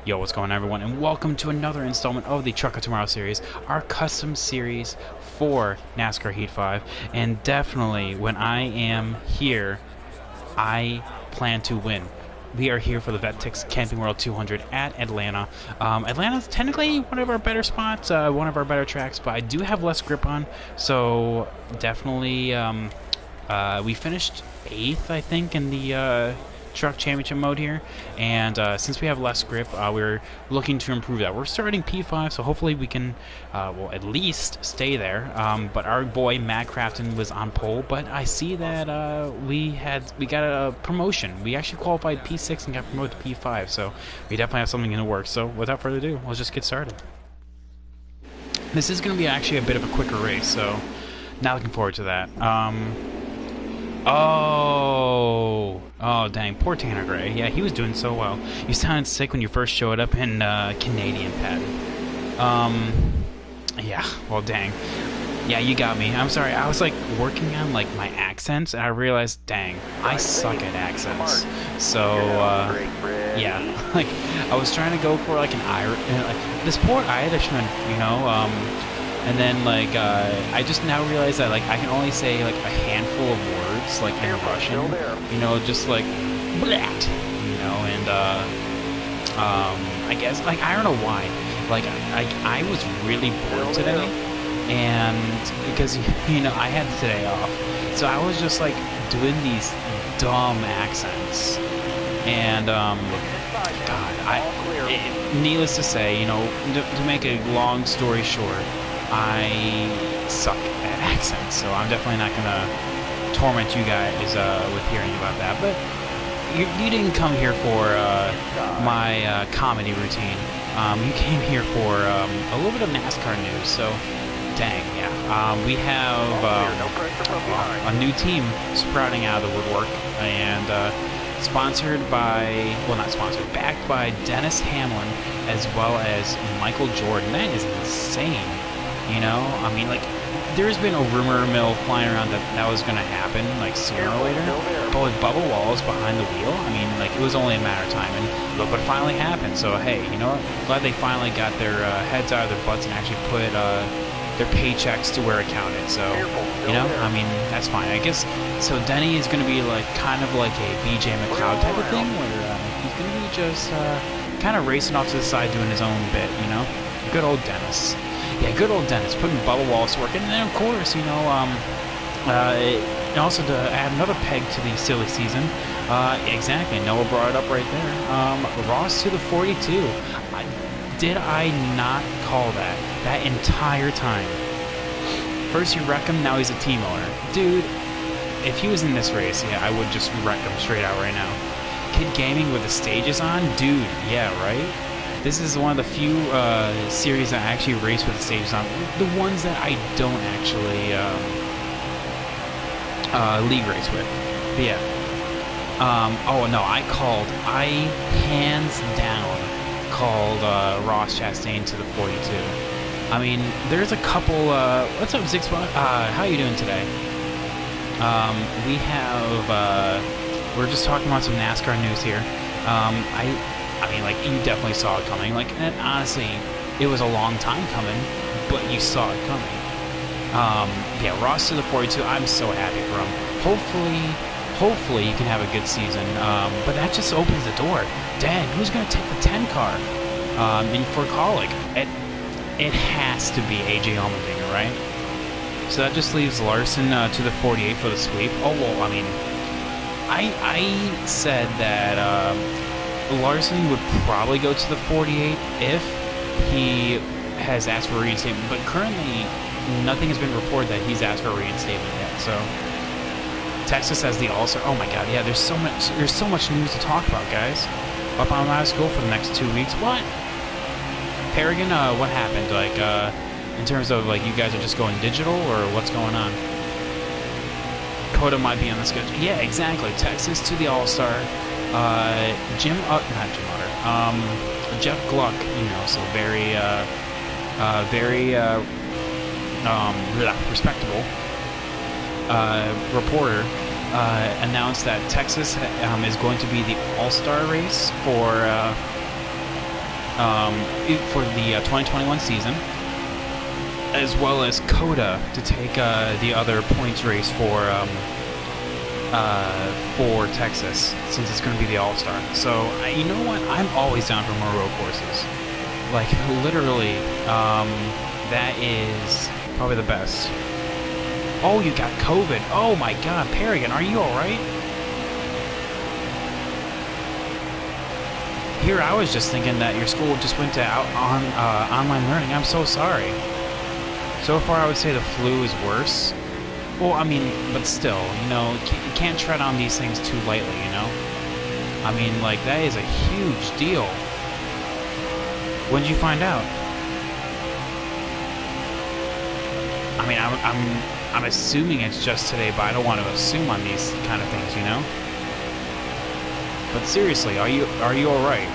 Yo, what's going on, everyone, and welcome to another installment of the Truck of Tomorrow series, our custom series for NASCAR Heat 5. And definitely, when I am here, I plan to win. We are here for the VetTix Camping World 200 at Atlanta. Atlanta's technically one of our better spots, one of our better tracks, but I do have less grip on, so definitely we finished 8th, I think, in the truck championship mode here, and since we have less grip, we're looking to improve that. We're starting P5, so hopefully we can well, at least stay there. But our boy Matt Crafton was on pole, but I see that we got a promotion. We actually qualified P6 and got promoted to P5, so we definitely have something in the works. So without further ado, let's just get started. This is going to be actually a bit of a quicker race, so not looking forward to that. Oh, dang, poor Tanner Gray. Yeah, he was doing so well. You sounded sick when you first showed up in Canadian patent. Yeah, well, dang. Yeah, you got me. I'm sorry, I was, like, working on, like, my accents, and I realized, dang, I suck at accents. So, yeah, like, I was trying to go for, like, an Irish, like, this poor Irishman, you know, and then, like, I just now realize that, like, I can only say, like, a handful of words, like, in Russian, you know, just, like, blat, you know, and, I guess, like, I don't know why, like, I was really bored today, and, because, you know, I had today off, so I was just, like, doing these dumb accents, and, God, needless to say, you know, to make a long story short, I suck at accents, so I'm definitely not gonna torment you guys with hearing about that. But you didn't come here for my comedy routine. You came here for a little bit of NASCAR news. So, dang, yeah. We have a new team sprouting out of the woodwork, and sponsored by, well, not sponsored, backed by Dennis Hamlin as well as Michael Jordan. That is insane. You know, I mean, like, there's been a rumor mill flying around that that was going to happen, like, sooner or later, but with Bubba Wallace behind the wheel, I mean, like, it was only a matter of time, and look what finally happened. So, hey, you know what, glad they finally got their heads out of their butts and actually put their paychecks to where it counted. So, you know, I mean, that's fine, I guess. So Denny is going to be, like, kind of like a BJ McLeod type of thing, where he's going to be just kind of racing off to the side doing his own bit, you know. Good old Dennis. Yeah, good old Dennis, putting Bubba Wallace to work. And then, of course, you know, and also to add another peg to the silly season, exactly, Noah brought it up right there, Ross to the 42. Did I not call that entire time? First you wreck him, now he's a team owner. Dude, if he was in this race, yeah, I would just wreck him straight out right now. Kid Gaming with the stages on? Dude, yeah, right? This is one of the few series that I actually race with the stages on. The ones that I don't actually league race with. But yeah. Oh no, I hands down called Ross Chastain to the 42. I mean, there's a couple. What's up, Zigspot? How you doing today? We have. We're just talking about some NASCAR news here. I mean, like, you definitely saw it coming. Like, and honestly, it was a long time coming, but you saw it coming. Yeah, Ross to the 42, I'm so happy for him. Hopefully you can have a good season. But that just opens the door. Dang, who's going to take the 10 car? For Kaulig? It has to be AJ Allmendinger, right? So that just leaves Larson to the 48 for the sweep. Oh, well, I mean, I said that Larson would probably go to the 48 if he has asked for reinstatement, but currently nothing has been reported that he's asked for reinstatement yet. So Texas has the All-Star. Oh my God, yeah. There's so much news to talk about, guys. Up on my school for the next 2 weeks. What? Paragon? What happened? Like, in terms of, like, you guys are just going digital, or what's going on? Coda might be on the schedule. Yeah, exactly. Texas to the All-Star. Not Jim Utter, Jeff Gluck, you know, so very respectable reporter announced that Texas is going to be the all-star race for for the 2021 season, as well as Coda to take the other points race for Texas, since it's going to be the All-Star. So, you know what? I'm always down for more road courses. Like, literally, that is probably the best. Oh, you got COVID. Oh my god, Paragon, are you alright? Here, I was just thinking that your school just went to online learning. I'm so sorry. So far, I would say the flu is worse. Well, I mean, but still, you know, you can't tread on these things too lightly, you know? I mean, like, that is a huge deal. When did you find out? I mean, I'm assuming it's just today, but I don't want to assume on these kind of things, you know? But seriously, are you alright?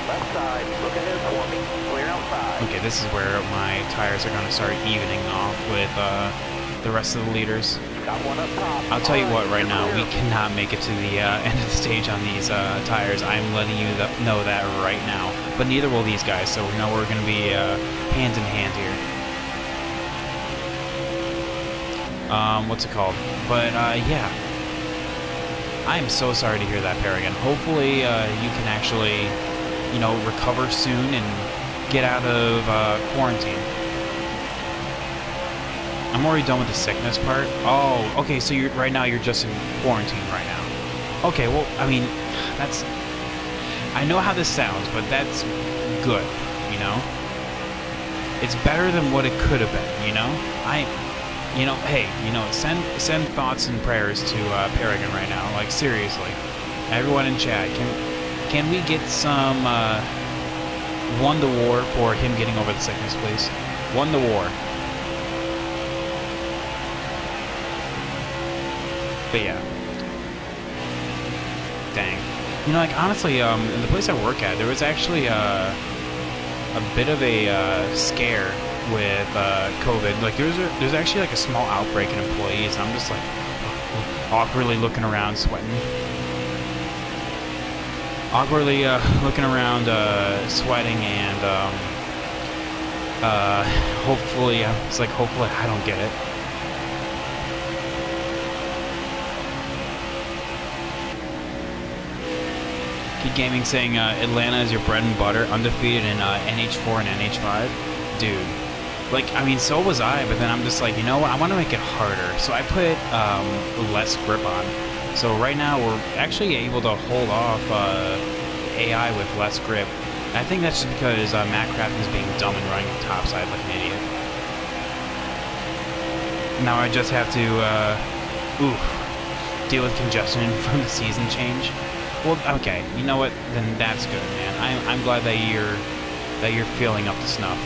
Left side, look ahead for me. Clear outside. Okay, this is where my tires are going to start evening off with the rest of the leaders. Got one up top. I'll tell you what, right now, we cannot make it to the end of the stage on these tires. I'm letting you know that right now. But neither will these guys, so we know we're going to be hand in hand here. What's it called? But, yeah. I am so sorry to hear that, Paragon. Hopefully, you can actually, you know, recover soon and get out of quarantine. I'm already done with the sickness part. Oh, okay, so right now you're just in quarantine right now. Okay, well, I mean, that's... I know how this sounds, but that's good, you know? It's better than what it could have been, you know? You know, hey, you know, send thoughts and prayers to Paragon right now. Like, seriously. Everyone in chat, can we get some won the war for him getting over the sickness, please? Won the war. But yeah. Dang. You know, like, honestly, in the place I work at, there was actually a bit of a scare with COVID. Like, there's actually like a small outbreak in employees, and I'm just like awkwardly looking around, sweating. Awkwardly looking around, sweating, and hopefully, it's like, hopefully I don't get it. Kid Gaming saying Atlanta is your bread and butter, undefeated in NH4 and NH5. Dude. Like, I mean, so was I, but then I'm just like, you know what, I want to make it harder. So I put less grip on. So right now, we're actually able to hold off AI with less grip. And I think that's just because Macraft is being dumb and running topside like an idiot. Now I just have to, deal with congestion from the season change. Well, okay, you know what, then that's good, man. I'm glad that you're feeling up to snuff.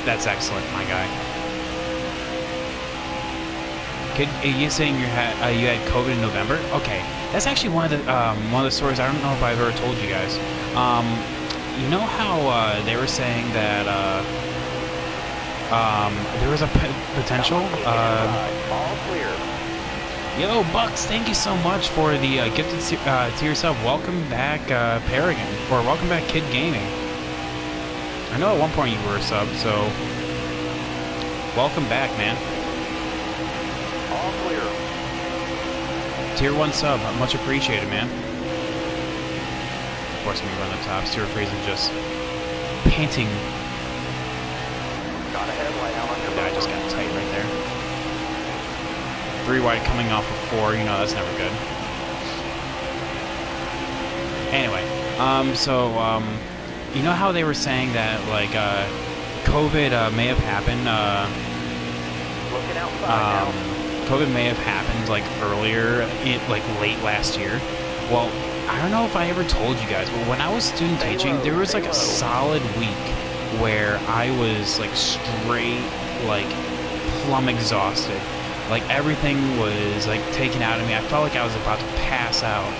That's excellent, my guy. Are you saying you had COVID in November? Okay, that's actually one of the stories. I don't know if I've ever told you guys. You know how they were saying that there was a potential. All clear. Yo, Bucks, thank you so much for the gifted to yourself. Welcome back, Paragon, or welcome back, Kid Gaming. I know at one point you were a sub, so welcome back, man. All clear. Tier 1 sub, much appreciated, man. Of course, when we run the tops, Tier Freeze is just painting. Got a headlight out on your Yeah, I just got tight right there. 3 wide coming off of 4, you know, that's never good. Anyway, you know how they were saying that, like, COVID may have happened, looking outside COVID may have happened, like, earlier, like, late last year. Well, I don't know if I ever told you guys, but when I was student teaching, there was, like, a solid week where I was, like, straight, like, plumb exhausted. Like, everything was, like, taken out of me. I felt like I was about to pass out.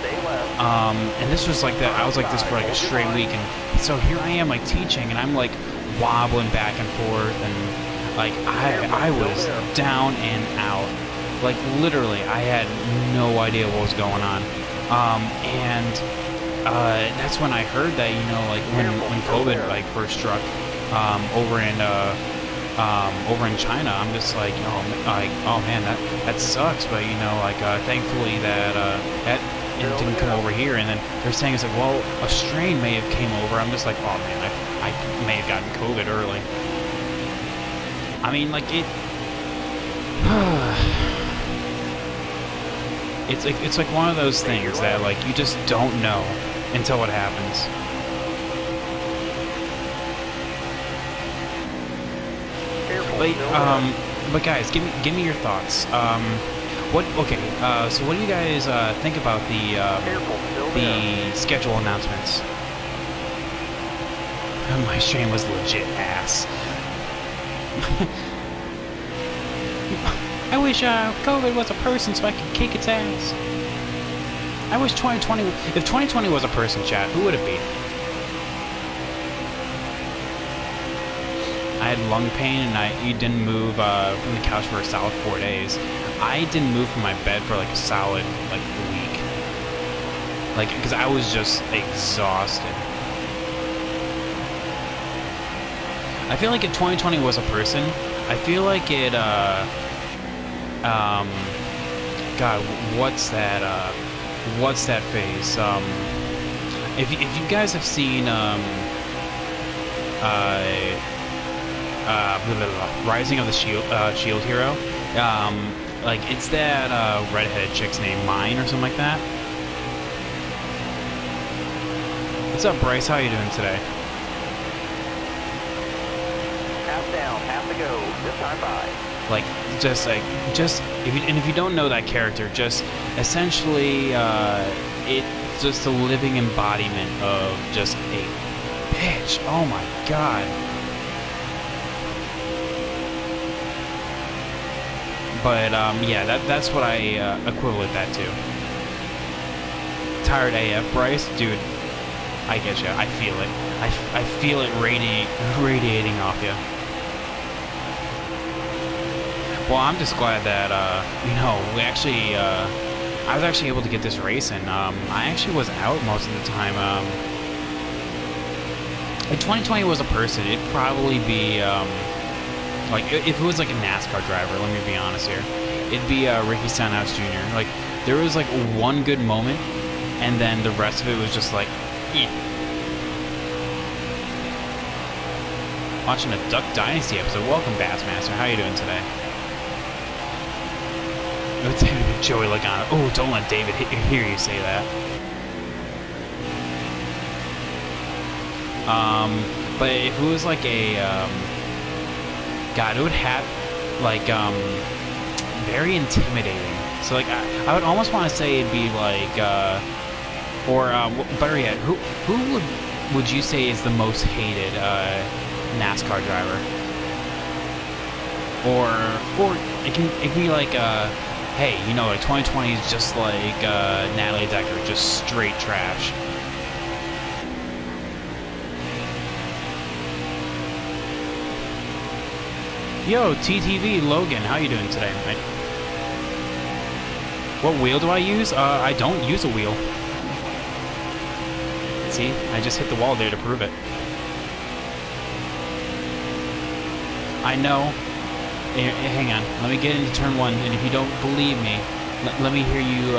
And this was like that. I was like this for like a straight week, and so here I am, like, teaching, and I'm like wobbling back and forth, and like I was down and out. Like, literally, I had no idea what was going on. And that's when I heard that, you know, like when COVID like first struck over in China. I'm just like, oh man, that sucks. But you know, like thankfully that it didn't come over here. And then they're saying it's like, well, a strain may have came over. I'm just like, oh man, I may have gotten COVID early. I mean, like it. It's like one of those things that like you just don't know until it happens. But guys, give me your thoughts. So what do you guys think about the schedule announcements? My stream was legit ass. I wish COVID was a person so I could kick its ass. I wish 2020... If 2020 was a person, chat, who would it be? I had lung pain and you didn't move from the couch for a solid 4 days. I didn't move from my bed for like a solid like week. Like, because I was just exhausted. I feel like if 2020 was a person, I feel like it, God, what's that phase? If you guys have seen, Rising of the Shield Hero, like, it's that, redheaded chick's name, Mine, or something like that. What's up, Bryce? How you doing today? Half down, half to go, this time by. Like, if you don't know that character, just essentially, it's just a living embodiment of just a bitch. Oh my god. But, yeah, that's what I, equivalent that to. Tired AF, Bryce? Dude, I get you. I feel it. I feel it radiating off you. Well, I'm just glad that, you know, we actually, I was actually able to get this race in. I actually was out most of the time. If 2020 was a person, it'd probably be, like, if it was like a NASCAR driver, let me be honest here, it'd be Ricky Stenhouse Jr. Like, there was like one good moment, and then the rest of it was just like, eh. Watching a Duck Dynasty episode. Welcome, Bassmaster. How you doing today? Joey Logano. Oh, don't let David hear you say that. But if it was like a, God, it would have, like, very intimidating. So, like, I would almost want to say it'd be like, or, better yet, who would you say is the most hated, NASCAR driver? Or it can be like, hey, you know, like 2020 is just like Natalie Decker, just straight trash. Yo, TTV Logan, how you doing today, mate? What wheel do I use? I don't use a wheel. See, I just hit the wall there to prove it. I know. Hang on, let me get into turn one, and if you don't believe me, let me hear you,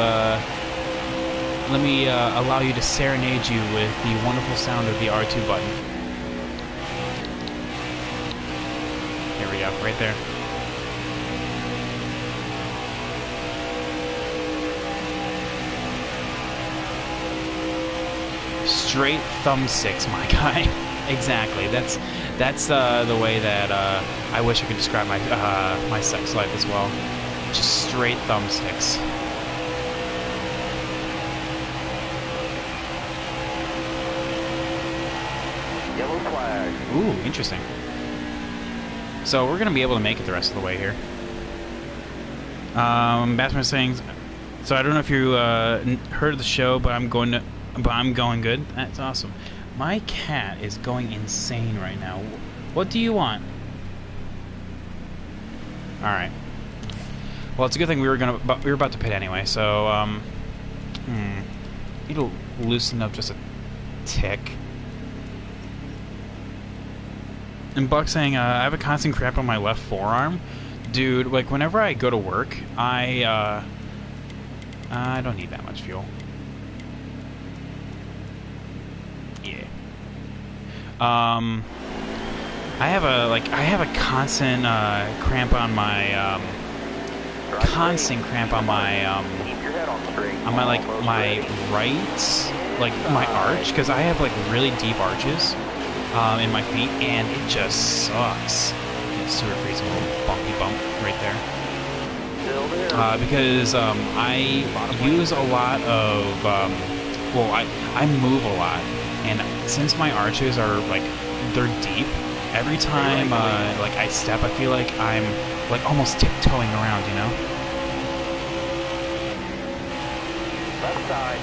let me allow you to serenade you with the wonderful sound of the R2 button. There we go, right there. Straight thumbsticks, my guy. Exactly, that's the way that I wish I could describe my my sex life as well. Just straight thumbsticks. Yellow flag. Ooh, interesting. So we're gonna be able to make it the rest of the way here. Batsman's saying, so I don't know if you heard of the show, but I'm going good. That's awesome. My cat is going insane right now. What do you want? Alright. Well, it's a good thing we were about to pit anyway, so, loosen up just a tick. And Buck saying, I have a constant cramp on my left forearm. Dude, like, whenever I go to work, I don't need that much fuel. Yeah. I have a constant cramp on my my right, like my arch, because I have like really deep arches in my feet, and it just sucks. It's super freezing, a little bumpy bump right there. Because I use a lot of well, I move a lot, and since my arches are like they're deep, every time like I step, I feel like I'm like almost tiptoeing around, you know? Left side.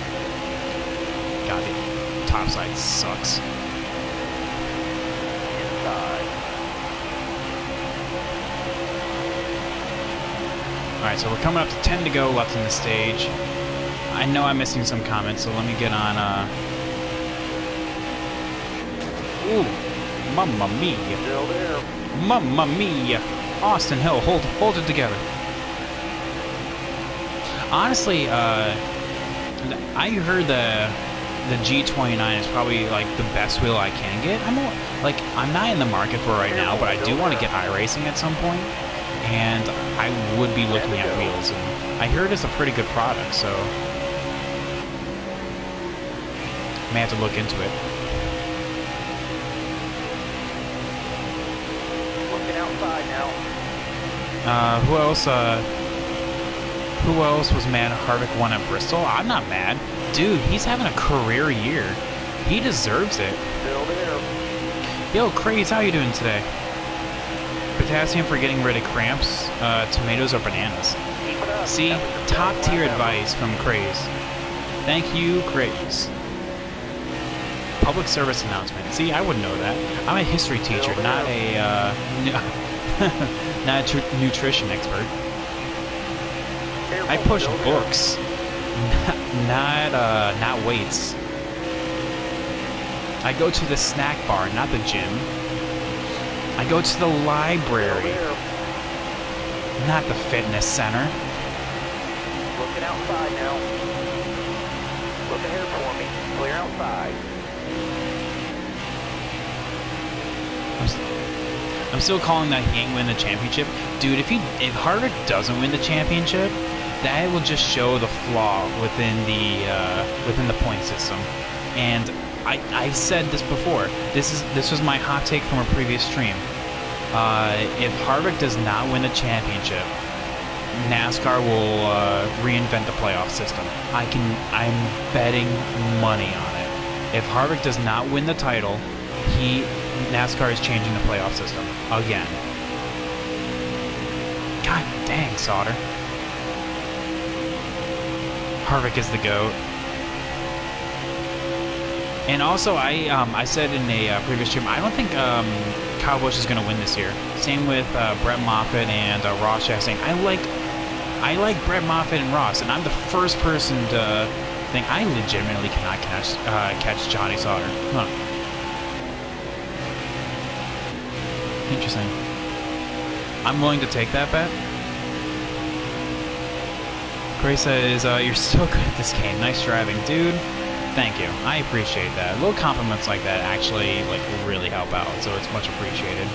God, the top side sucks. Inside. Alright, so we're coming up to 10 to go left in the stage. I know I'm missing some comments, so let me get on, Ooh, mamma mia. Still there. Mamma mia. Austin Hill, hold it together. Honestly, I heard the G29 is probably like the best wheel I can get. I'm not in the market for it right now, but I do want to get iRacing at some point, and I would be looking at wheels. And I heard it's a pretty good product, so may have to look into it. Looking outside now. Who else was mad Harvick won at Bristol? I'm not mad. Dude, he's having a career year. He deserves it. Still there. Yo, Craze, how you doing today? Potassium for getting rid of cramps, tomatoes or bananas. Keep it up. See, top tier advice from Craze. Thank you, Craze. Public service announcement. See, I wouldn't know that. I'm a history teacher, not a, not a nutrition expert. I push books, not weights. I go to the snack bar, not the gym. I go to the library, not the fitness center. Looking outside now. Look ahead for me. Clear outside. I'm still calling that he ain't win the championship. Dude, if Harvick doesn't win the championship, that will just show the flaw within the point system. And I said this before. This was my hot take from a previous stream. If Harvick does not win the championship, NASCAR will reinvent the playoff system. I'm betting money on it. If Harvick does not win the title, NASCAR is changing the playoff system again. God dang, Sauter. Harvick is the GOAT. And also, I said in a previous stream, I don't think Kyle Busch is going to win this year. Same with Brett Moffitt and Ross Chastain. I like Brett Moffitt and Ross, and I'm the first person to think I legitimately cannot catch Johnny Sauter. Huh. Interesting. I'm willing to take that bet. Gray says, you're so good at this game. Nice driving, dude. Thank you. I appreciate that. Little compliments like that actually like really help out, so it's much appreciated.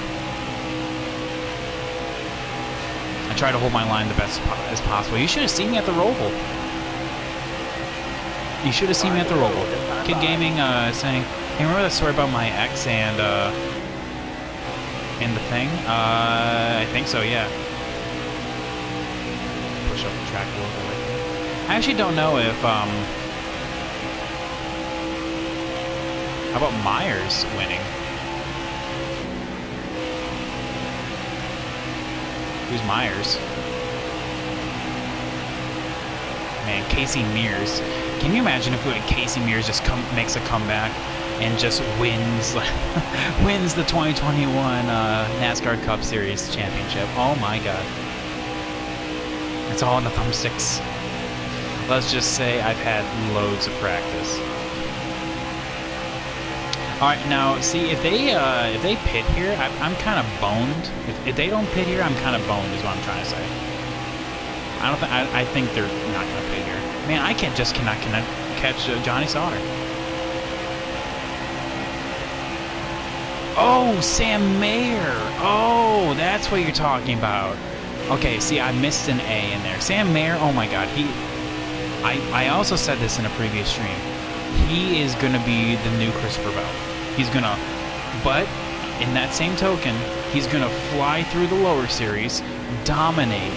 I try to hold my line the best as possible. You should have seen me at the Roval. You should have seen me at the Roval. Kid Gaming saying, hey, remember that story about my ex and the thing? I think so, yeah. Push up the track a little bit. I actually don't know if, how about Myers winning? Who's Myers? Man, Casey Mears. Can you imagine if Casey Mears just makes a comeback and just wins wins the 2021 NASCAR Cup Series championship? Oh my god. It's all in the thumbsticks. Let's just say I've had loads of practice. All right, now see if they pit here, I'm kind of boned. If they don't pit here, I'm kind of boned, is what I'm trying to say. I don't think I think they're not gonna pit here. Man, I cannot catch Johnny Sauter. Oh, Sam Mayer. Oh, that's what you're talking about. Okay, see, I missed an A in there. Sam Mayer. Oh my God, I also said this in a previous stream. He is gonna be the new Christopher Bell. He's gonna, but in that same token, he's gonna fly through the lower series, dominate,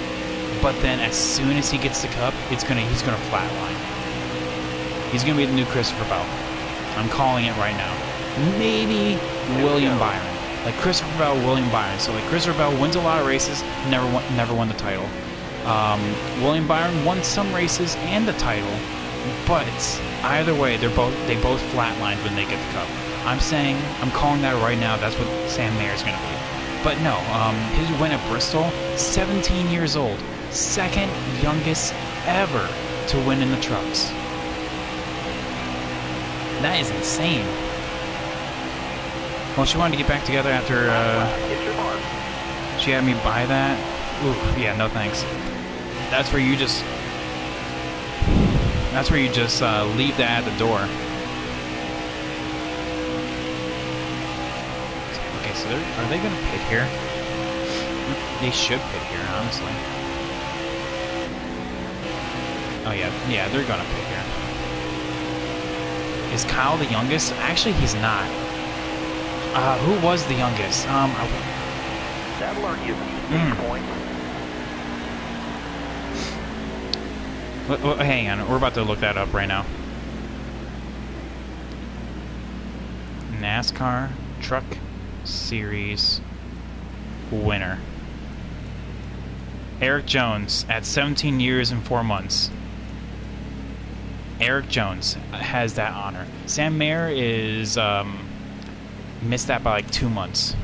but then as soon as he gets the cup, he's gonna flatline. He's gonna be the new Christopher Bell. I'm calling it right now. Maybe William Byron, like Christopher Bell, William Byron. So like Christopher Bell wins a lot of races, never won the title. William Byron won some races and the title, but either way, they both flatlined when they get the cup. I'm calling that right now. That's what Sam Mayer's gonna be. But no, his win at Bristol, 17 years old, second youngest ever to win in the trucks. That is insane. Well, she wanted to get back together after she had me buy that. Ooh, yeah, no thanks. That's where you just leave that at the door. Okay, so are they gonna pit here? They should pit here, honestly. Oh yeah, they're gonna pit here. Is Kyle the youngest? Actually, he's not. Who was the youngest? That'll earn you points. Hang on, we're about to look that up right now. NASCAR Truck Series winner. Eric Jones at 17 years and 4 months. Eric Jones has that honor. Sam Mayer is missed that by like 2 months.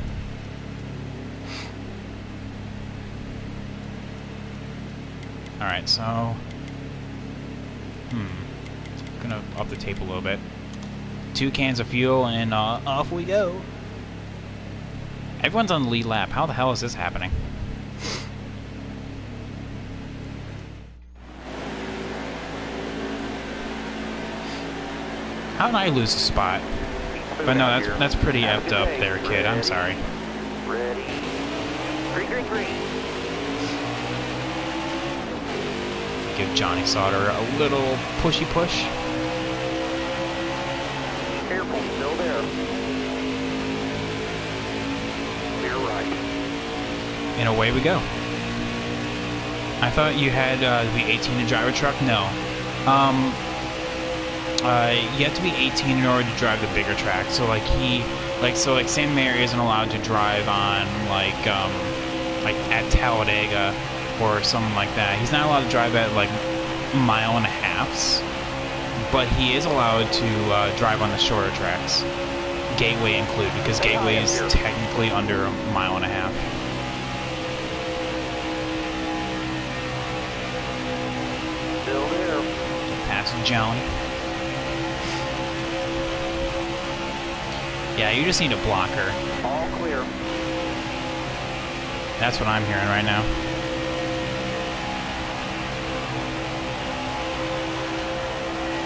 Alright, so gonna up the tape a little bit. 2 cans of fuel and off we go. Everyone's on the lead lap. How the hell is this happening? How did I lose a spot? But no, that's pretty effed up there, kid. I'm sorry. Ready. Green, green, green. Give Johnny Sauter a little pushy push. Careful, still there. Clear right. And away we go. I thought you had to be 18 to drive a truck. No. You have to be 18 in order to drive the bigger track. So like Sam Mayer isn't allowed to drive on like at Talladega or something like that. He's not allowed to drive at like 1.5 miles, but he is allowed to drive on the shorter tracks, Gateway included, because Gateway is technically under 1.5 miles. Still there. Past Johnny. Yeah, you just need a blocker. All clear. That's what I'm hearing right now.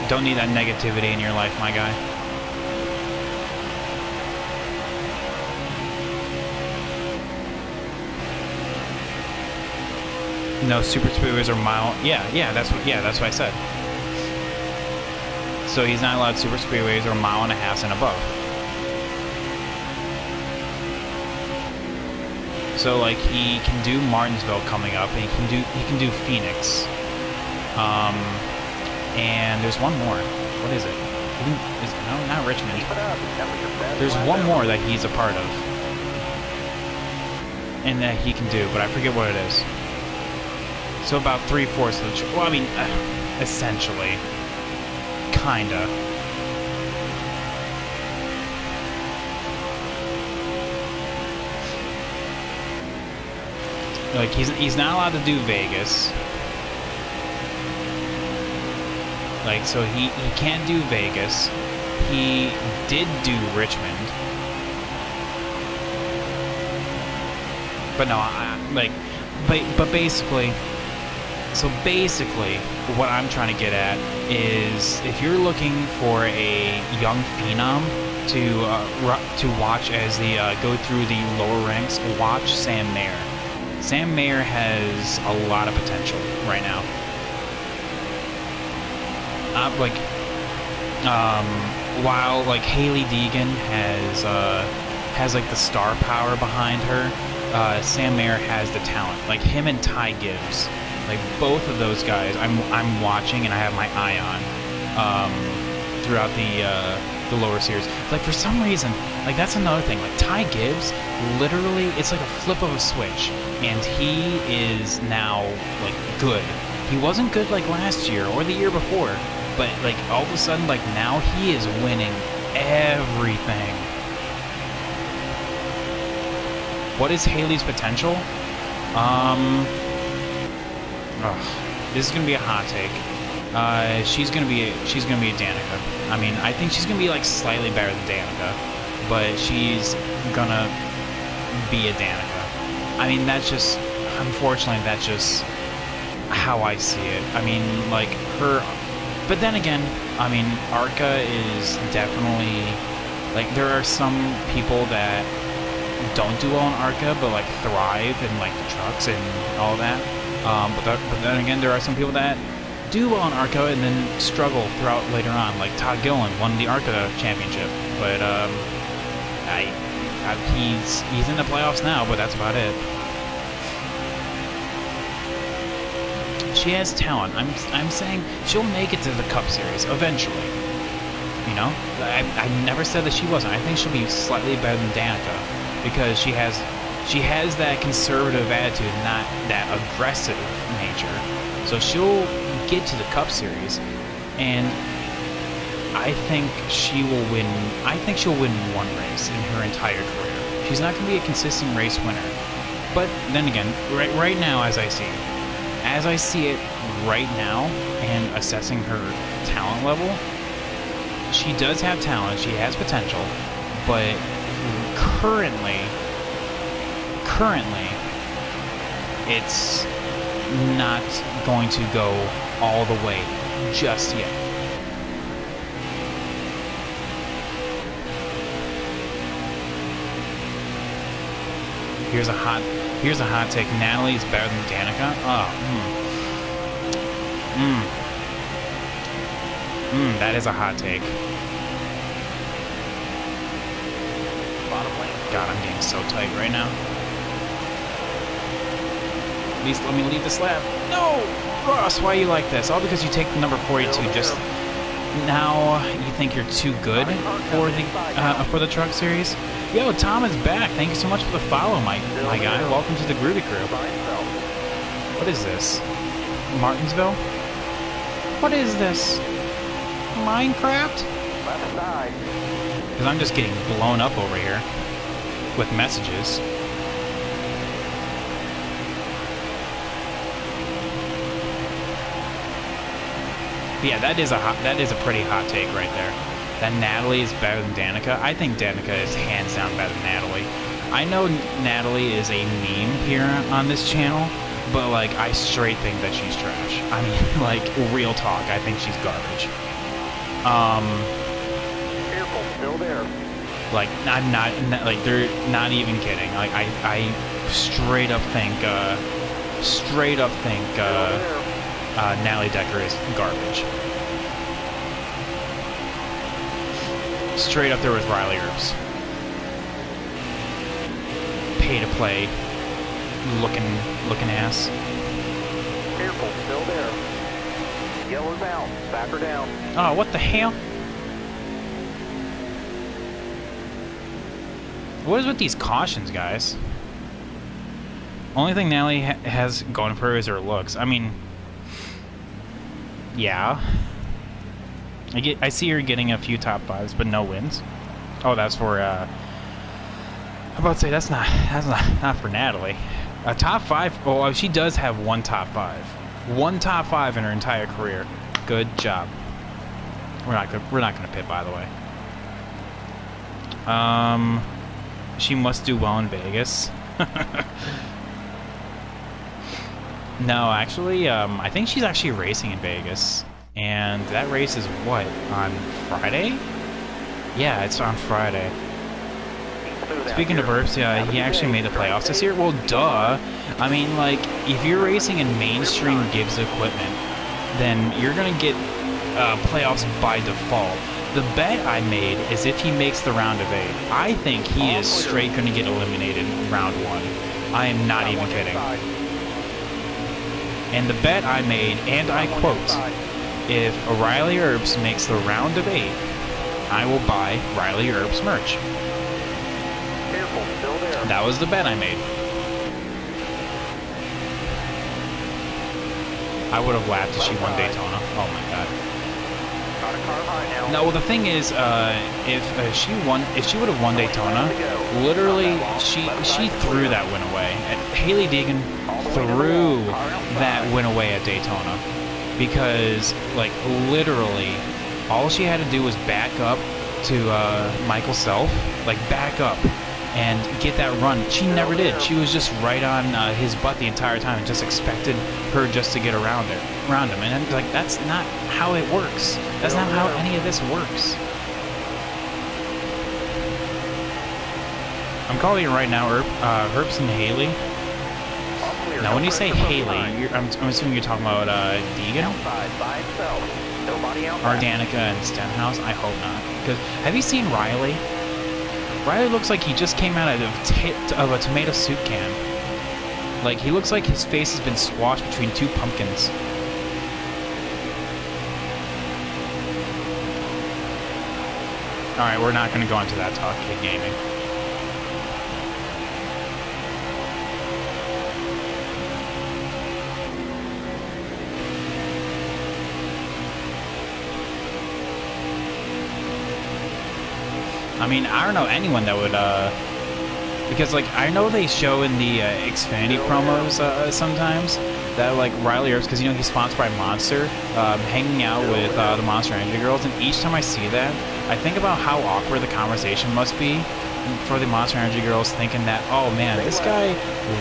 Don't need that negativity in your life, my guy. No super speedways or mile. Yeah, that's what I said. So he's not allowed super speedways or 1.5 miles and above. So like he can do Martinsville coming up, and he can do Phoenix. And there's one more. What is it? No, not Richmond. There's one more that he's a part of, and that he can do, but I forget what it is. So about 3/4 of the. Well, I mean, essentially, kinda. Like he's not allowed to do Vegas. Like so he can't do Vegas. he did do Richmond. But no, but basically, so basically, what I'm trying to get at is if you're looking for a young phenom to watch as they go through the lower ranks, watch Sam Mayer. Sam Mayer has a lot of potential right now. While like Hailie Deegan has like the star power behind her, Sam Mayer has the talent. Like him and Ty Gibbs, like both of those guys, I'm watching and I have my eye on throughout the lower series. Like for some reason, like that's another thing. Like Ty Gibbs, literally, it's like a flip of a switch, and he is now like good. He wasn't good like last year or the year before, but like all of a sudden, like now he is winning everything. What is Haley's potential? This is gonna be a hot take. She's gonna be a Danica. I mean, I think she's gonna be like slightly better than Danica, but she's gonna be a Danica. I mean, that's just, unfortunately, that's just how I see it. I mean, like her, but then again, I mean, Arca is definitely, like, there are some people that don't do well in Arca, but like thrive in like the trucks and all that. But then again, there are some people that do well in Arca and then struggle throughout later on. Like Todd Gillen won the Arca championship, but he's in the playoffs now, but that's about it. She has talent. I'm saying she'll make it to the Cup Series eventually. You know, I never said that she wasn't. I think she'll be slightly better than Danica because she has that conservative attitude, not that aggressive nature. So she'll get to the Cup Series, and I think she will win. I think she'll win one race in her entire career. She's not going to be a consistent race winner, but then again, right now, as I see it right now, and assessing her talent level, she does have talent. She has potential, but currently, it's not going to go all the way just yet. Here's a hot take. Natalie is better than Danica. That is a hot take. God, I'm getting so tight right now. At least let me leave this lap. No! Ross, why are you like this? All because you take the number 42. Just now you think you're too good for the truck series? Yo, Tom is back. Thank you so much for the follow, my guy. Welcome to the Groovy Crew. What is this? Martinsville? What is this? Minecraft? Because I'm just getting blown up over here with messages. But yeah, that is a pretty hot take right there. That Natalie is better than Danica. I think Danica is hands down better than Natalie. I know Natalie is a meme here on this channel, but like I straight think that she's trash. I mean, like real talk, I think she's garbage. Careful, still there. Like I'm not like they're not even kidding. Like I straight up think Natalie Decker is garbage. Straight up there with Riley Earps. Pay to play looking ass. Careful, still there. Yellow's out. Back her down. Oh, what the hell? What is with these cautions, guys? Only thing Natalie has going for her is her looks. I mean, yeah. I see her getting a few top fives, but no wins. Oh, that's for I'm about to say that's not for Natalie. A top five. Oh, she does have one top five. One top five in her entire career. Good job. We're not gonna pit, by the way. She must do well in Vegas. No, actually, I think she's actually racing in Vegas. And that race is what? On Friday? Yeah, it's on Friday. Speaking of Herbst, yeah, he actually made the playoffs this year. Well, duh. I mean, like, if you're racing in mainstream Gibbs equipment, then you're gonna get playoffs by default. The bet I made is if he makes the round of 8. I think he is straight gonna get eliminated in round 1. I am not even kidding. And the bet I made, and I quote, if Riley Herbst makes the round of 8, I will buy Riley Herbst merch. That was the bet I made. I would have laughed if she won Daytona. Oh my god. No, the thing is, if she would have won Daytona, literally she threw that win away. Haley Deegan threw that win away at Daytona because, like, literally, all she had to do was back up to Michael Self, like back up and get that run. She never did. She was just right on his butt the entire time and just expected her just to get around him. And like, that's not how it works. That's not how any of this works. I'm calling it right now, Herbst and Haley. Now, when you say Haley, I'm assuming you're talking about Deegan? Or Danica and Stenhouse? I hope not. Because have you seen Riley? Riley looks like he just came out of a tomato soup can. Like, he looks like his face has been squashed between 2 pumpkins. Alright, we're not going to go into that talk, Kid Gaming. I mean, I don't know anyone that would, because, like, I know they show in the Xfinity promos sometimes that, like, Riley Herbst, because, you know, he's sponsored by Monster, hanging out with the Monster Energy Girls, and each time I see that, I think about how awkward the conversation must be for the Monster Energy Girls, thinking that, oh man, this guy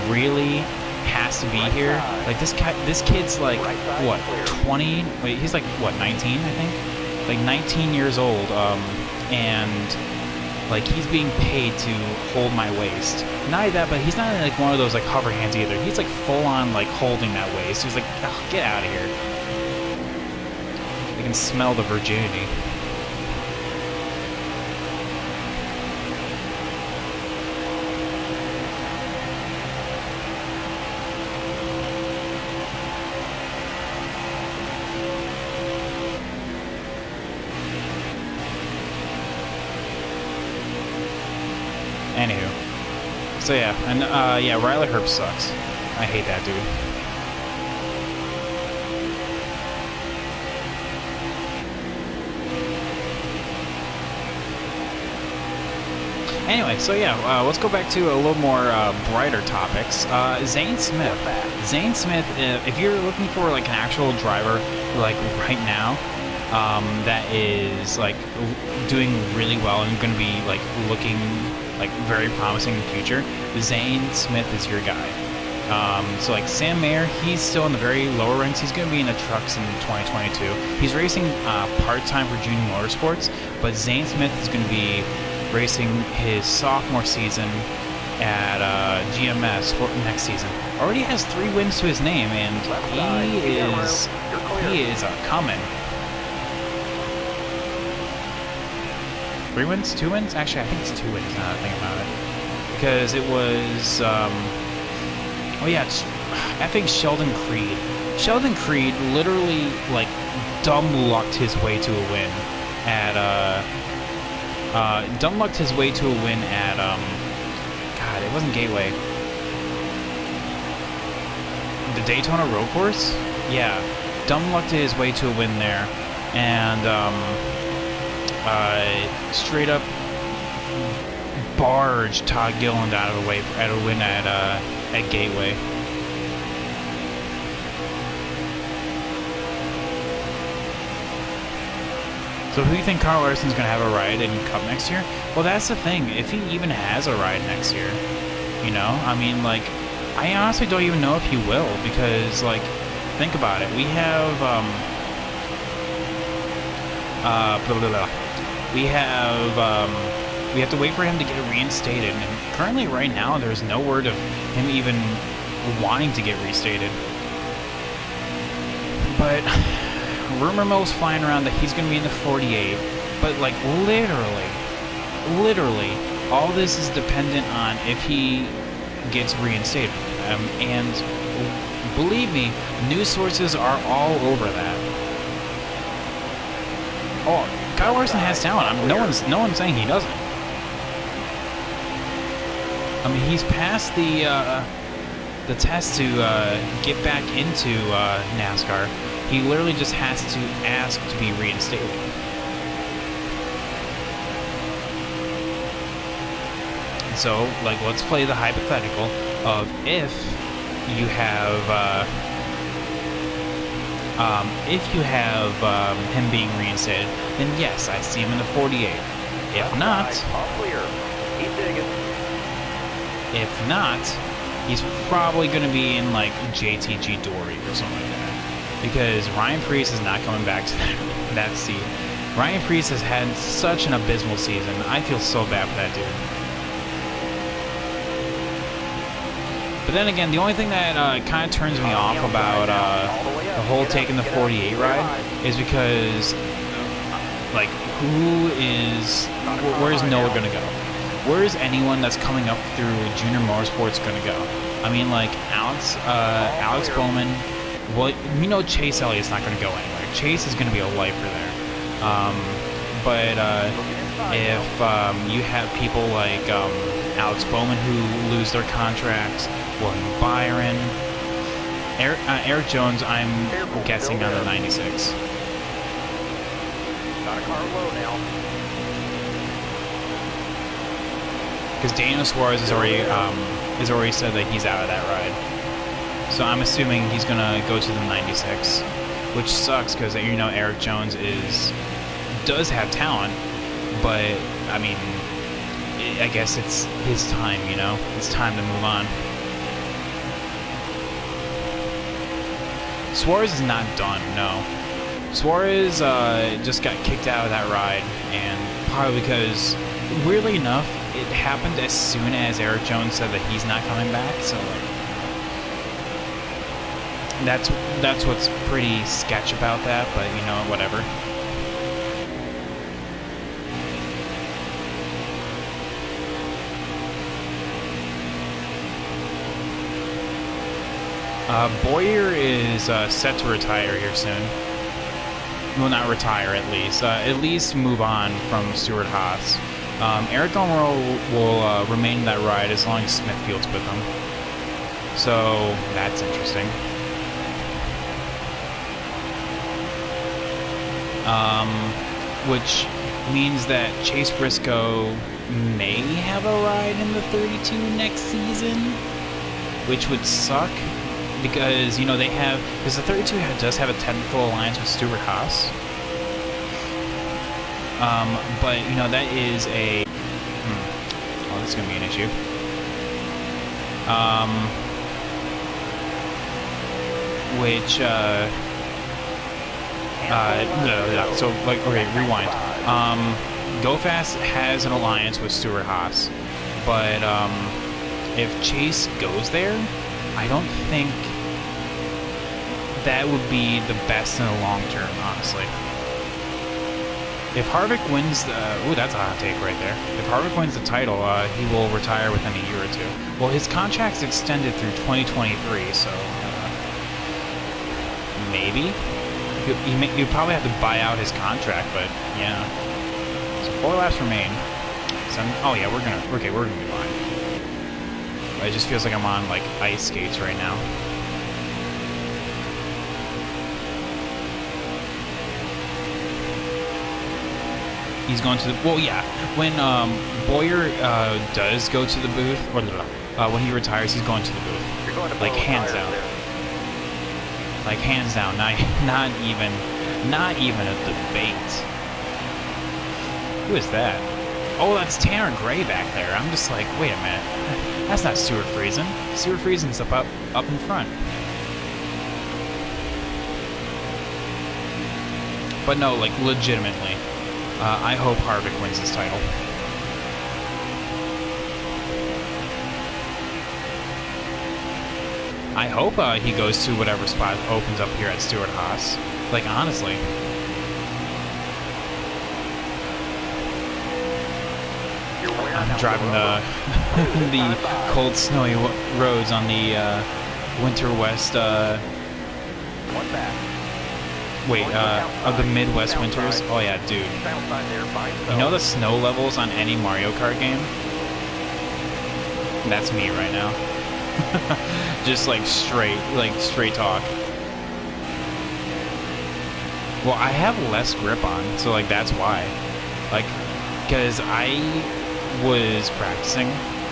really has to be here. Like, this kid's like, what, 20? Wait, he's like, what, 19, I think? Like, 19 years old, and like, he's being paid to hold my waist. Not only that, but he's not like one of those like hover hands either. He's like full on like holding that waist. He's like, oh, get out of here. I can smell the virginity. Anywho. So yeah, and yeah, Riley Herbst sucks. I hate that dude. Anyway, so yeah, let's go back to a little more brighter topics. Zane Smith. Zane Smith, if you're looking for like an actual driver, like right now, that is like doing really well and going to be like looking like very promising in the future, Zane Smith is your guy. So like Sam Mayer, he's still in the very lower ranks. He's going to be in the trucks in 2022. He's racing part-time for Junior Motorsports, but Zane Smith is going to be racing his sophomore season at GMS for next season. Already has 3 wins to his name, and he is coming. 3 wins? 2 wins? Actually, I think it's 2 wins now that I think about it. Because it was, oh yeah, it's, I think Sheldon Creed. Sheldon Creed literally, like, dumb-lucked his way to a win at, dumb-lucked his way to a win at, God, it wasn't Gateway. The Daytona Road Course? Yeah. Dumb-lucked his way to a win there. And, straight up barge Todd Gilliland out of the way at a win at Gateway. So who do you think Kyle Larson's going to have a ride in Cup next year? Well, that's the thing. If he even has a ride next year, you know? I mean, like, I honestly don't even know if he will because, like, think about it. We have, we have to wait for him to get reinstated. And currently, right now, there's no word of him even wanting to get reinstated. But rumor mill's flying around that he's going to be in the 48. But, like, literally, all this is dependent on if he gets reinstated. And believe me, news sources are all over that. Oh, Kyle Larson has talent. No one's saying he doesn't. I mean, he's passed the test to get back into NASCAR. He literally just has to ask to be reinstated. So, like, let's play the hypothetical of if you have him being reinstated, then yes, I see him in the 48. If not, he's probably going to be in, like, JTG Dory or something like that. Because Ryan Preece is not coming back to that seat. Ryan Preece has had such an abysmal season. I feel so bad for that dude. But then again, the only thing that kind of turns me off about the whole taking the 48 ride is because, like, where's Noah going to go? Where is anyone that's coming up through Junior Motorsports going to go? I mean, like, Alex Bowman. Well, we know Chase Elliott's not going to go anywhere. Chase is going to be a lifer there. But if you have people like Alex Bowman who lose their contracts, William Byron, Eric Jones, I'm guessing on the 96. Got a car low now. Because Daniel Suarez has already said that he's out of that ride. So I'm assuming he's gonna go to the 96, which sucks because, you know, Eric Jones does have talent, but I mean, I guess it's his time. You know, it's time to move on. Suarez is not done. No, Suarez just got kicked out of that ride, and probably because, weirdly enough, it happened as soon as Eric Jones said that he's not coming back. So, like, that's what's pretty sketch about that, but you know, whatever. Boyer is set to retire here soon. Well, not retire, at least move on from Stuart Haas. Eric Almirola will remain in that ride as long as Smithfield's with him. So that's interesting. Which means that Chase Briscoe may have a ride in the 32 next season, which would suck because, you know, because the 32 does have a technical alliance with Stuart Haas. But, you know, that is a... Oh, this is going to be an issue. Which, no. So, like, okay, rewind. GoFast has an alliance with Stuart Haas, but if Chase goes there, I don't think that would be the best in the long term, honestly. If Harvick wins the... Ooh, that's a hot take right there. If Harvick wins the title, he will retire within a year or two. Well, his contract's extended through 2023, so... maybe? You'd probably have to buy out his contract, but yeah. So 4 laps remain. So oh yeah, we're gonna be fine. It just feels like I'm on like ice skates right now. He's going to the... Well, yeah. When Boyer does go to the booth, or when he retires, he's going to the booth. Like, hands down. Like, hands down. Not even a debate. Who is that? Oh, that's Tanner Gray back there. I'm just like, wait a minute. That's not Stuart Friesen. Stuart Friesen's up in front. But no, like, legitimately, I hope Harvick wins this title. I hope he goes to whatever spot opens up here at Stewart Haas. Like, honestly. I'm driving the the cold, snowy roads on the Winter West. Wait, of the Midwest winters. Oh yeah, dude. You know the snow levels on any Mario Kart game? That's me right now. Just like straight talk. Well, I have less grip on, so like that's why. Like, because I was practicing,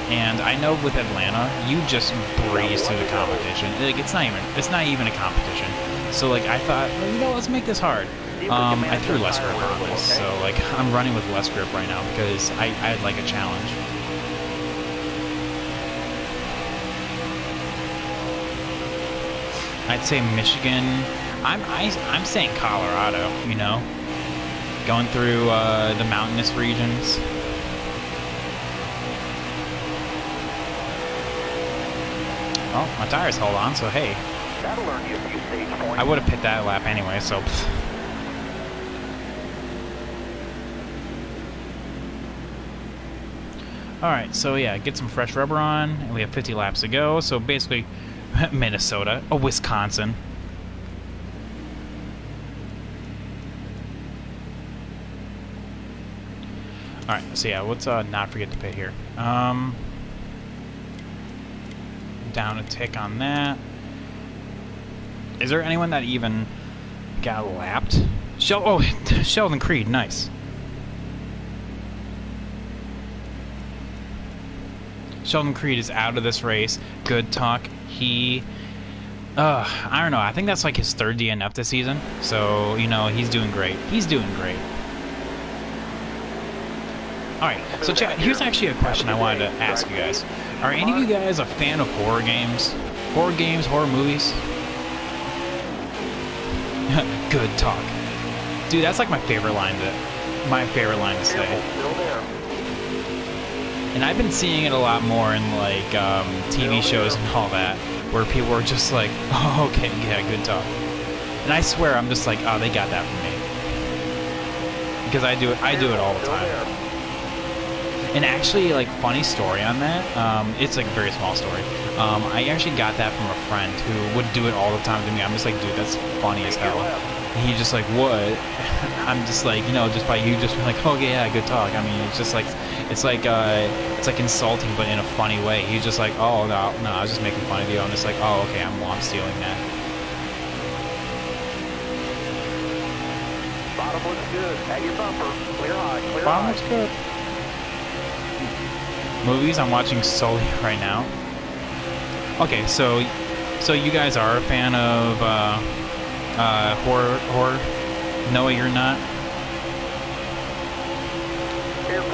and I know with Atlanta, you just breeze through the competition. Like it's not even a competition. So like I thought, well, you know, let's make this hard. I threw less grip on this, so like I'm running with less grip right now because I'd like a challenge. I'd say Michigan. I'm saying Colorado. You know, going through the mountainous regions. Oh, my tires hold on, so hey. That'll earn you a few stage points. I would have pit that lap anyway, so. Alright, so yeah, get some fresh rubber on, and we have 50 laps to go, so basically, Minnesota, Wisconsin. Alright, so yeah, let's not forget to pit here. Down a tick on that. Is there anyone that even got lapped? Sheldon Creed, nice. Sheldon Creed is out of this race. Good talk. He, I don't know. I think that's like his third DNF this season. So, you know, he's doing great. He's doing great. Alright, so chat, here's actually a question I wanted to ask you guys. Are any of you guys a fan of horror games? Horror games, horror movies? Good talk. Dude, that's like my favorite line to say. And I've been seeing it a lot more in like TV shows and all that, where people are just like, oh, okay, yeah, good talk. And I swear I'm just like, oh, they got that from me. Because I do it all the time. And actually, like, funny story on that, it's like a very small story. I actually got that from a friend who would do it all the time to me. I'm just like, dude, that's funny as hell. And he's just like, what? I'm just like, you know, just by you just like, oh yeah, good talk. I mean, it's just like, it's like insulting, but in a funny way. He's just like, oh no, I was just making fun of you. I'm just like, oh okay, I'm stealing that. Bottom looks good. At your bumper. Clear high. Clear Bottom high. looks good. Movies I'm watching solely right now. Okay, so you guys are a fan of horror? No, you're not.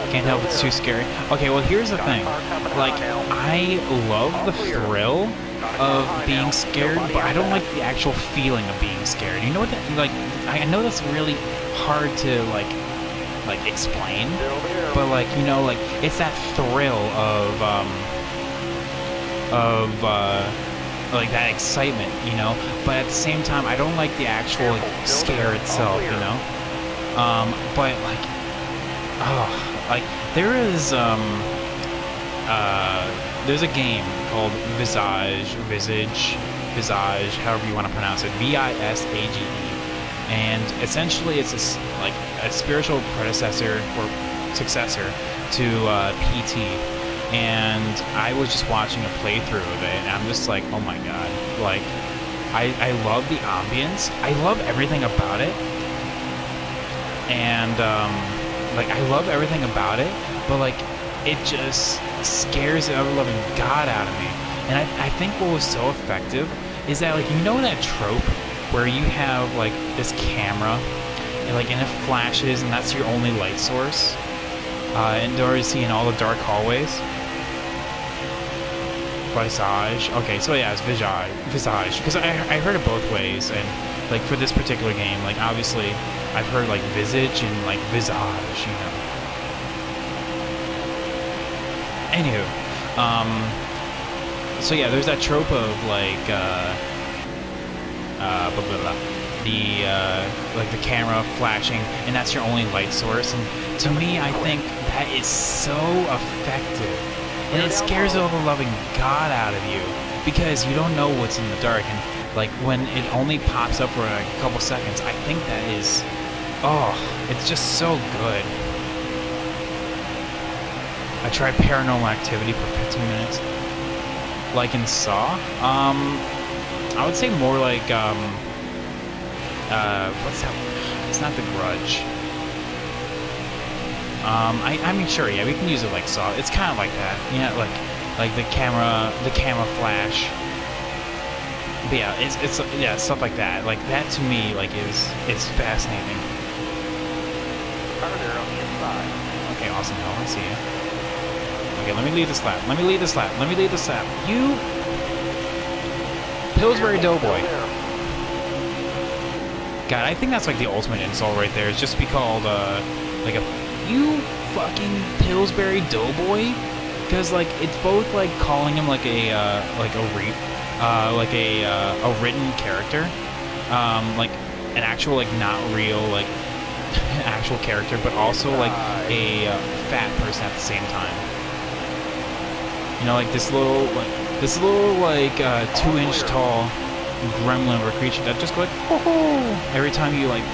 Can't help it's too scary. Okay, well here's the thing. Like, I love the thrill of being scared, but I don't like the actual feeling of being scared. You know what that, like, I know that's really hard to like explain, but like, you know, like it's that thrill of like that excitement, you know, but at the same time I don't like the actual like, scare itself, you know. But like, oh, like there is there's a game called Visage, however you want to pronounce it, Visage. And essentially, it's like a spiritual predecessor or successor to PT. And I was just watching a playthrough of it, and I'm just like, oh my god! Like, I love the ambience. I love everything about it, and like I love everything about it. But like, it just scares the ever-loving god out of me. And I think what was so effective is that, like, you know that trope where you have like this camera and it flashes and that's your only light source, And already seeing all the dark hallways. Visage. Okay, so yeah, it's Visage. Because I heard it both ways, and like for this particular game, like obviously I've heard like Visage and like Visage, you know. Anywho, so yeah, there's that trope of like blah, blah, blah, like the camera flashing, and that's your only light source. And to me, I think that is so effective. And it scares the loving God out of you because you don't know what's in the dark. And like when it only pops up for like a couple seconds, I think that is, oh, it's just so good. I tried Paranormal Activity for 15 minutes, like in Saw. I would say more like what's that? It's not The Grudge. I mean, sure, yeah, we can use it like Saw. It's kind of like that, you know, like the camera flash. But yeah, it's yeah, stuff like that. Like that to me, like is fascinating. Further on the inside. Okay, awesome, hell, I see you. Okay, let me lead this lap. Let me lead this lap. Let me lead this lap. You, Pillsbury Doughboy. God, I think that's like the ultimate insult right there. It's just be called like a. You fucking Pillsbury Doughboy, because like it's both like calling him like a written character, like an actual like not real like actual character, but also like a fat person at the same time. You know, like this little 2-inch tall gremlin or creature that just go like oh every time you like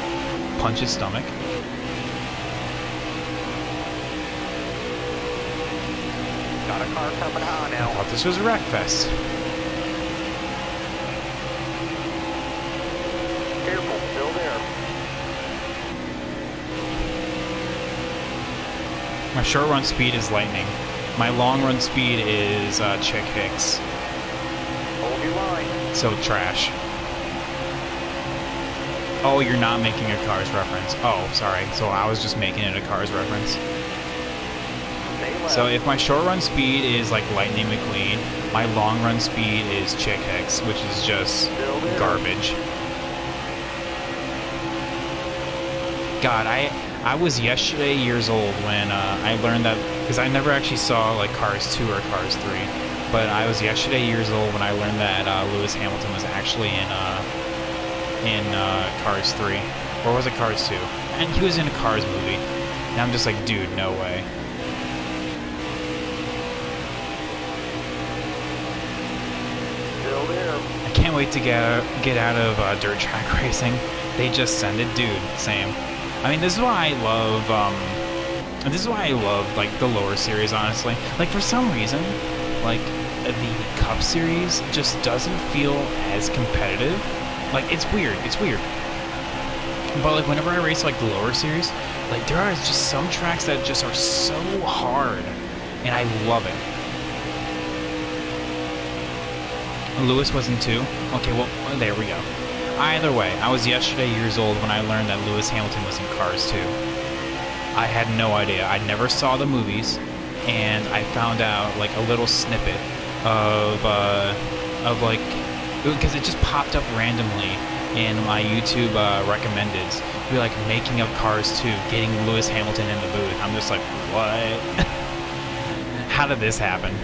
punch his stomach. Got a car coming high now. I thought this was a wreck fest. Careful, still there. My short run speed is lightning. My long run speed is Chick Hicks. Hold your line. So trash. Oh, you're not making a Cars reference. Oh, sorry. So I was just making it a Cars reference. So if my short run speed is like Lightning McQueen, my long run speed is Chick Hicks, which is just garbage. God, I was yesterday years old when I learned that, because I never actually saw like Cars 2 or Cars 3, but I was yesterday years old when I learned that Lewis Hamilton was actually in Cars 3, or was it Cars 2? And he was in a Cars movie, and I'm just like, dude, no way. Still there. I can't wait to get out of dirt track racing. They just send it, dude. Same. I mean, this is why I love like the lower series. Honestly, like for some reason, like the Cup series just doesn't feel as competitive. Like it's weird. It's weird. But like whenever I race like the lower series, like there are just some tracks that just are so hard, and I love it. Lewis wasn't too? Okay, well, there we go. Either way, I was yesterday years old when I learned that Lewis Hamilton was in Cars 2. I had no idea. I never saw the movies, and I found out like a little snippet of like, because it just popped up randomly in my YouTube recommendeds. Be like making of Cars 2, getting Lewis Hamilton in the booth. I'm just like, what? How did this happen?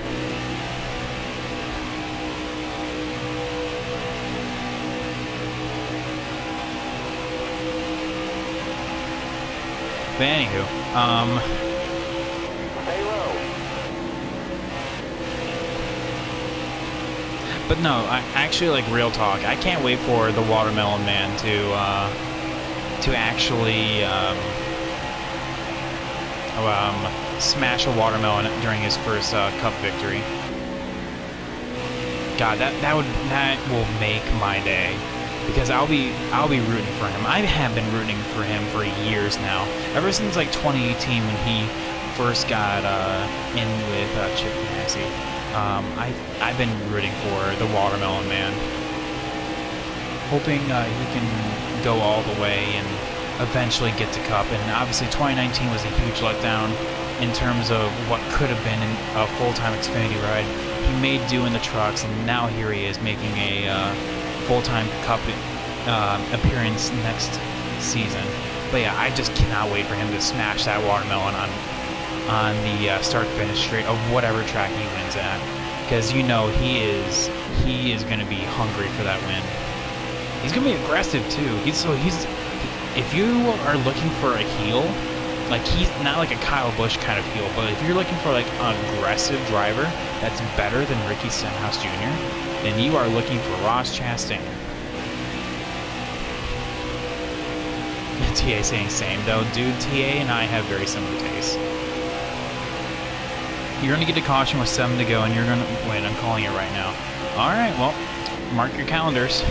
But anywho, Stay low. but no, I actually, like, real talk, I can't wait for the Watermelon Man to actually smash a watermelon during his first Cup victory. God, that will make my day. Because I'll be rooting for him. I have been rooting for him for years now. Ever since like 2018 when he first got in with Chip Ganassi. I've been rooting for the Watermelon Man. Hoping he can go all the way and eventually get to Cup. And obviously 2019 was a huge letdown. in terms of what could have been a full-time Xfinity ride. He made do in the trucks, and now here he is making a full-time Cup appearance next season. But yeah, I just cannot wait for him to smash that watermelon on the start-finish straight of whatever track he wins at, because you know he is going to be hungry for that win. He's going to be aggressive too. If you are looking for a heel, like he's not like a Kyle Busch kind of heel, but if you're looking for like an aggressive driver that's better than Ricky Stenhouse Jr., then you are looking for Ross Chastain. TA saying same though, dude. TA and I have very similar tastes. You're gonna get a caution with 7 to go, and you're gonna wait. I'm calling it right now. All right, well, mark your calendars.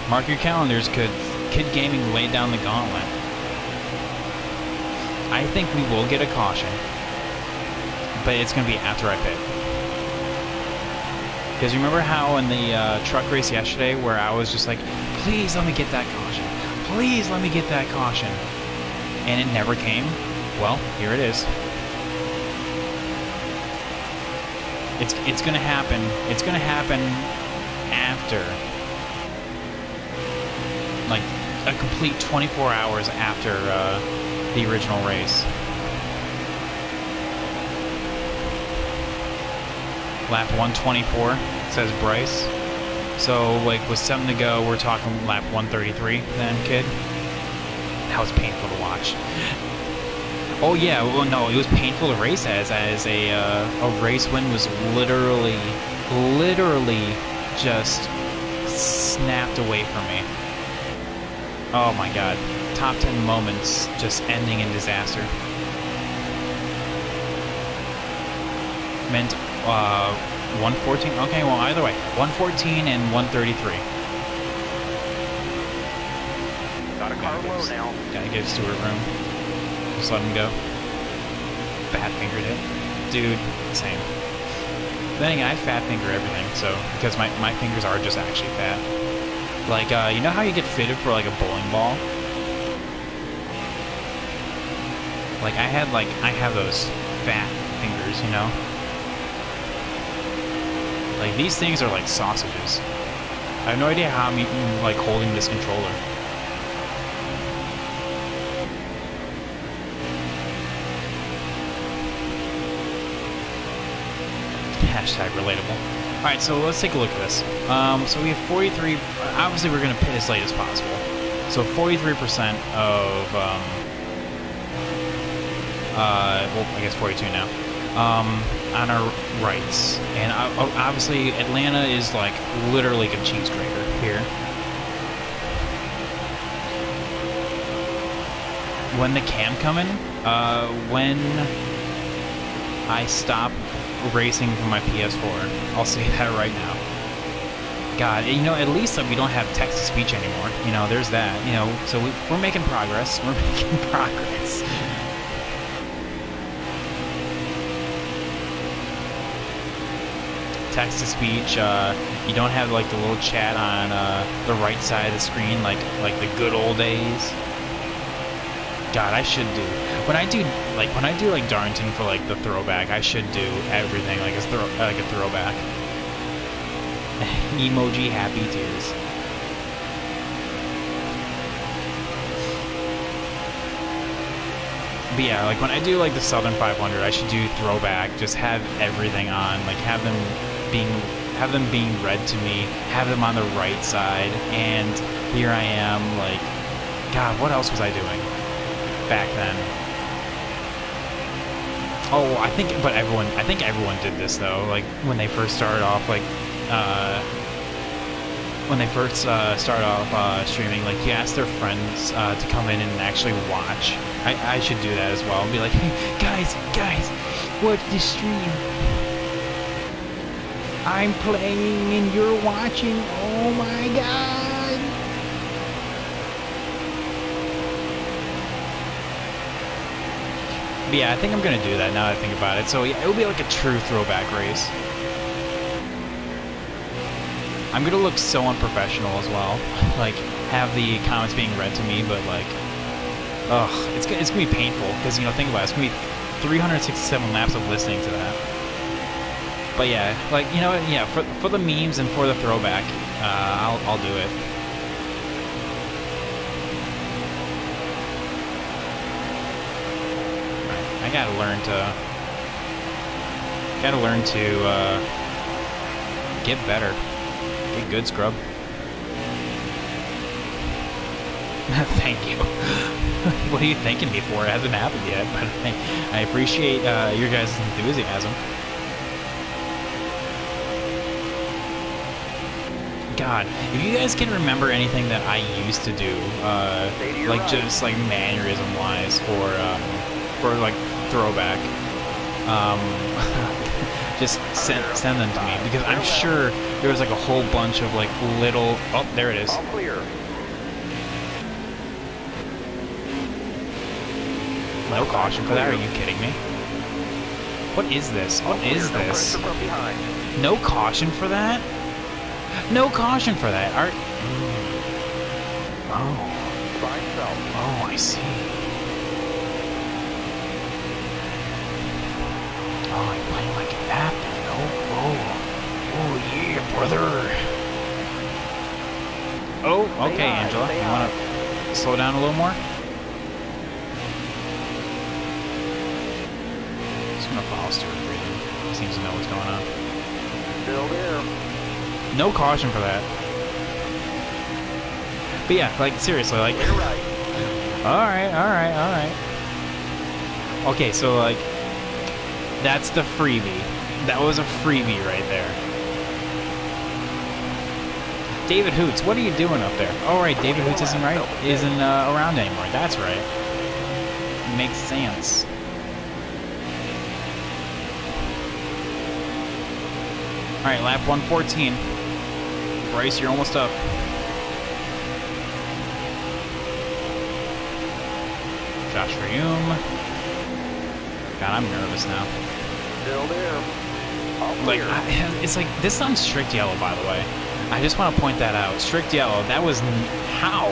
Mark your calendars. Could Kid Gaming lay down the gauntlet? I think we will get a caution, but it's gonna be after I pit. Because you remember how in the truck race yesterday, where I was just like, please let me get that caution. Please let me get that caution. And it never came. Well, here it is. It's gonna happen. It's gonna happen after, like, a complete 24 hours after the original race. Lap 124, says Bryce. So, like, with 7 to go, we're talking lap 133 then, kid? That was painful to watch. Oh, yeah, well, no, it was painful to race as a race win was literally just snapped away from me. Oh, my God. Top 10 moments just ending in disaster. Meant, 114? Okay, well, either way. 114 and 133. Got a car low now. Gotta give Stewart room. Just let him go. Fat fingered it. Dude, same. Then again, I fat finger everything, so, because my fingers are just actually fat. Like, you know how you get fitted for, like, a bowling ball? Like, I have those fat fingers, you know? Like, these things are like sausages. I have no idea how I'm even, like, holding this controller. Hashtag relatable. Alright, so let's take a look at this. So we have 43... Obviously, we're going to pit as late as possible. So 43% of... well, I guess 42 now. On our rights. And obviously, Atlanta is, like, literally a cheese grater here. When the cam coming, when I stop racing from my PS4, I'll say that right now. God, you know, at least we don't have text-to-speech anymore. You know, there's that. You know, so we're making progress. We're making progress. Text-to-speech, you don't have, like, the little chat on the right side of the screen, like the good old days. God, I should do. When I do like Darlington for, like, the throwback, I should do everything like a throwback. Emoji happy tears. But yeah, like when I do like the Southern 500, I should do throwback. Just have everything on, like have them being read to me, have them on the right side, and here I am. Like, God, what else was I doing back then? Oh, I think everyone did this though. Like when they first started off, like streaming, like you ask their friends to come in and actually watch. I should do that as well. And be like, hey, guys, watch this stream. I'm playing and you're watching. Oh my God. But yeah, I think I'm gonna do that now that I think about it. So yeah, it'll be like a true throwback race. I'm gonna look so unprofessional as well. Like, have the comments being read to me, but like, Ugh, it's gonna be painful because, you know, think about it, it's gonna be 367 laps of listening to that. But yeah, like, you know, yeah, for the memes and for the throwback, I'll do it. I gotta learn to get better, get good, scrub. Thank you. What are you thanking me for? It hasn't happened yet, but I appreciate your guys' enthusiasm. God, if you guys can remember anything that I used to do, like just like mannerism-wise, or like throwback, just send them to me, because I'm sure there was like a whole bunch of like little. Oh, there it is. All clear. No caution for that? Are you kidding me? What is this? What is this? No caution for that? No caution for that. Oh, I see. Oh, you're playing like that then. Oh, yeah, brother. Oh, okay, Angela. You want to slow down a little more? Just gonna follow Stuart breathing. He seems to know what's going on. Still there. No caution for that. But yeah, like, seriously, like... You're right. Alright. Okay, so, like, that's the freebie. That was a freebie right there. David Hoots, what are you doing up there? Oh, right, David Hoots isn't around anymore. That's right. Makes sense. Alright, lap 114. Bryce, you're almost up. Josh Hume. God, I'm nervous now. Still there. Like, it's like, this is on strict yellow, by the way. I just want to point that out. Strict yellow, that was... How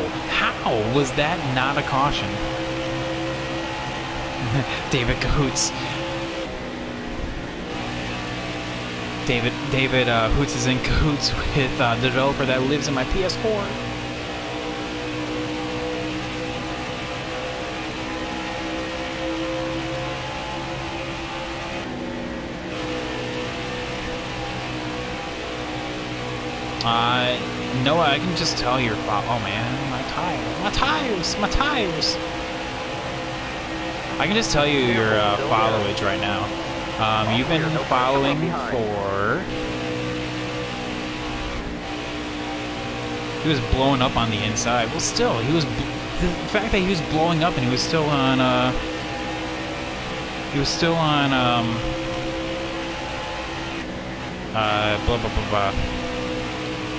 was that not a caution? David Cahoots. David Hoots is in cahoots with the developer that lives in my PS4. Noah, I can just tell you're... Oh man, my tires. I can just tell you your followage right now. You've been following for... He was blowing up on the inside. Well, still, he was... The fact that he was blowing up and he was still on, blah, blah, blah, blah.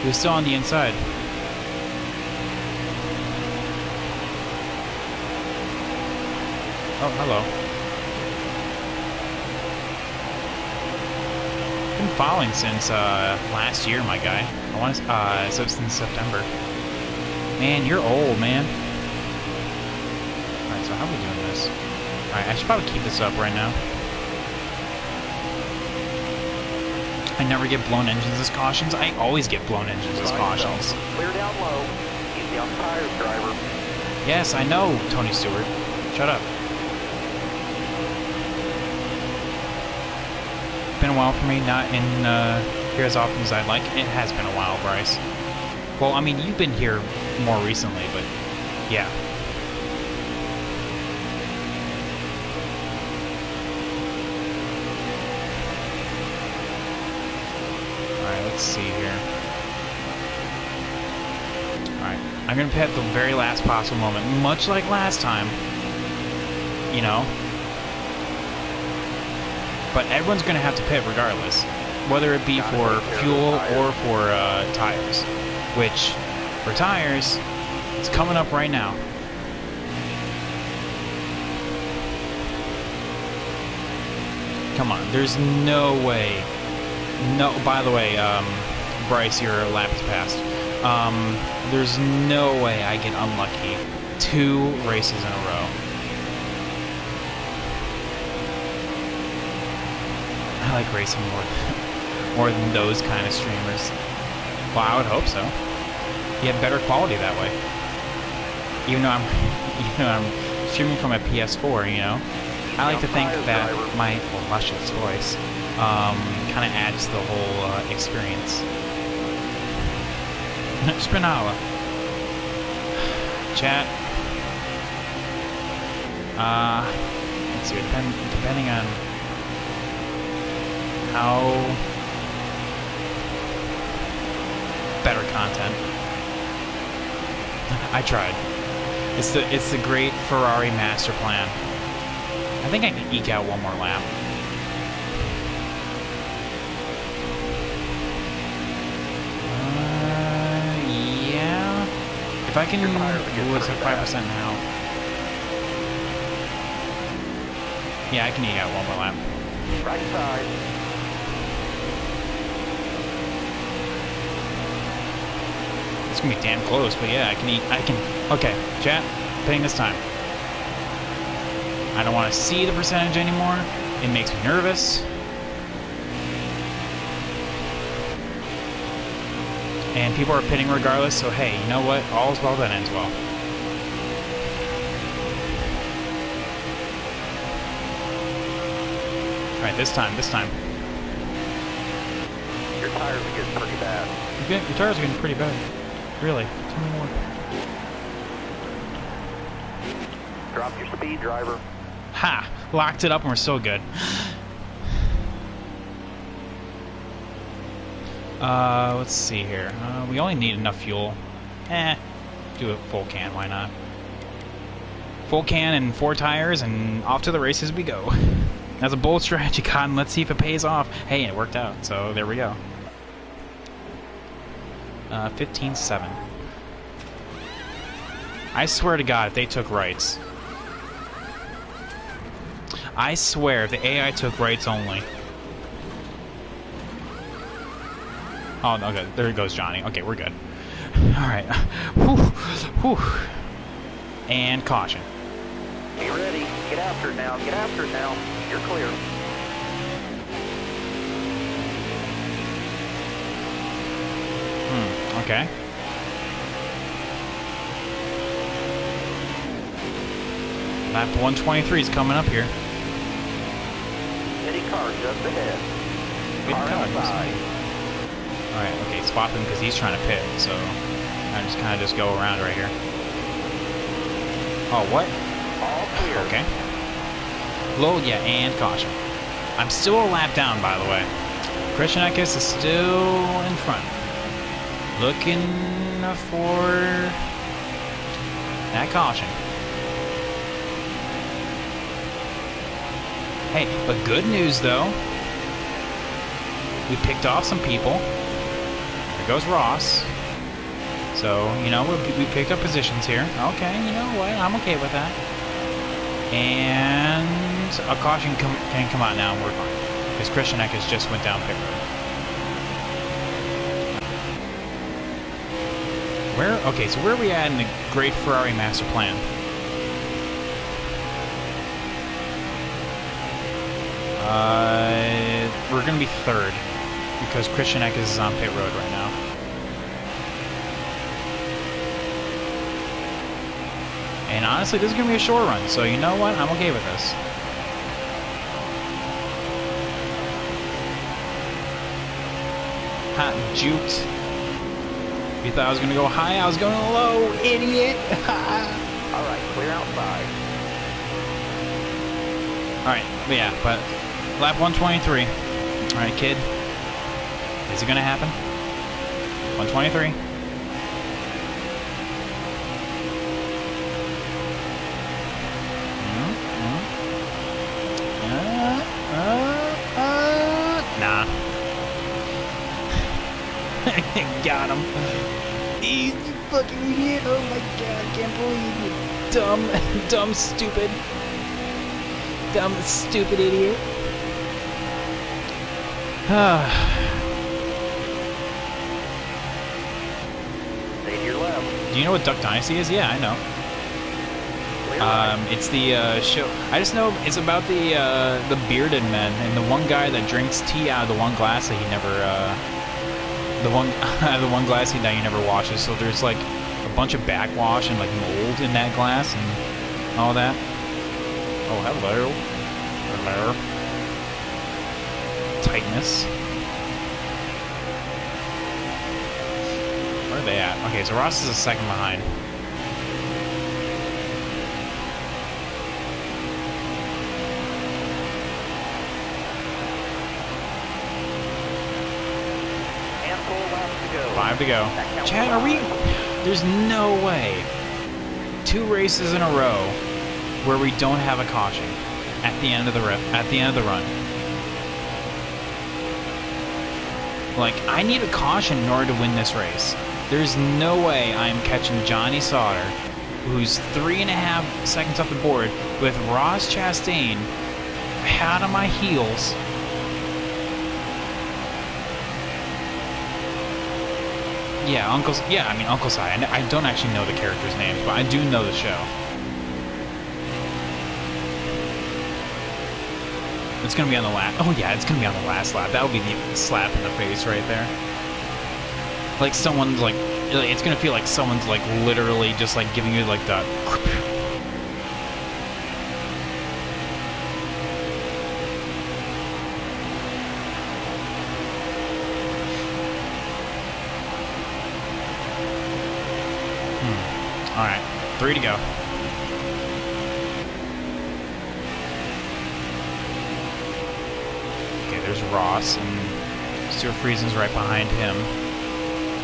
He was still on the inside. Oh, hello. Been following since last year, my guy. I want to so since September. Man, you're old, man. All right, so how are we doing this? All right, I should probably keep this up right now. I never get blown engines as cautions. I always get blown engines as cautions. Clear down low. Easy on the tires, driver. Yes, I know, Tony Stewart. Shut up. Been a while for me, not in here as often as I'd like. It has been a while, Bryce. Well, I mean, you've been here more recently, but yeah. Alright, let's see here. Alright, I'm gonna pit at the very last possible moment, much like last time. You know? But everyone's going to have to pit regardless, whether it be for fuel or for tires, which, for tires, it's coming up right now. Come on, there's no way. No, by the way, Bryce, your lap is passed. There's no way I get unlucky 2 races in a row. like racing more than those kind of streamers. Well, I would hope so. You have better quality that way. Even though I'm streaming from a PS4, you know, I like to think that my luscious voice kind of adds to the whole experience. Spinala. Chat. Let's see. Depending on how better content. I tried. It's the great Ferrari master plan. I think I can eke out one more lap. Yeah. If I can, it's at 5% now. Yeah, I can eke out one more lap. Right side. It's gonna be damn close, but yeah, I can. Okay, chat, pitting this time. I don't want to see the percentage anymore. It makes me nervous. And people are pitting regardless, so hey, you know what? All's well that ends well. Alright, this time. Your tires are getting pretty bad. Your tires are getting pretty bad. Really? Tell me more. Drop your speed, driver. Ha! Locked it up and we're so good. Let's see here. We only need enough fuel. Do a full can, why not? Full can and 4 tires and off to the races we go. That's a bold strategy, Cotton. Let's see if it pays off. Hey, it worked out, so there we go. 15-7. I swear to God, if they took rights. I swear, if the AI took rights only. Oh, no, okay. There goes Johnny. Okay, we're good. Alright. Whew. Whew. And caution. Be ready. Get after it now. Get after it now. You're clear. Okay. Lap 123 is coming up here. Any car just ahead. Car outside. Alright, okay, swap him because he's trying to pit, so I just kind of go around right here. Oh, what? All clear. Okay. Low, yeah, and caution. I'm still a lap down, by the way. Christian Eckes is still in front. Looking for that caution. Hey, but good news, though. We picked off some people. There goes Ross. So, you know, we picked up positions here. Okay, you know what? I'm okay with that. And a caution can come out now and we're fine. Because Christian Eckes just went down pit road. Okay, so where are we at in the great Ferrari master plan? We're going to be third. Because Christian Eckes is on pit road right now. And honestly, this is going to be a short run, so you know what? I'm okay with this. Hot juked. You thought I was going to go high, I was going low, idiot! Alright, clear outside. Alright, yeah, but lap 123. Alright, kid. Is it going to happen? 123. Nah. Got him. You fucking idiot. Oh my god, I can't believe you. Dumb, stupid idiot. Stay to your left. Do you know what Duck Dynasty is? Yeah, I know. It's the show. I just know it's about the bearded men and the one guy that drinks tea out of the one glass that he never the one glass that he never washes. So there's like a bunch of backwash and like mold in that glass and all that. Oh, hello. Hello. Tightness. Where are they at? Okay, so Ross is a second behind. Handful laps to go. 5 to go. Chad, are we... There's no way. 2 races in a row where we don't have a caution at the end of the run. Like, I need a caution in order to win this race. There's no way I'm catching Johnny Sauter, who's 3.5 seconds up the board, with Ross Chastain hot on my heels. Yeah, Uncle Si. I don't actually know the characters' names, but I do know the show. It's gonna be on the last. Oh yeah, it's gonna be on the last lap. That would be the slap in the face right there. Like someone's like, it's gonna feel like someone's like literally just like giving you like the. All right, 3 to go. There's Ross, and Stuart Friesen's right behind him.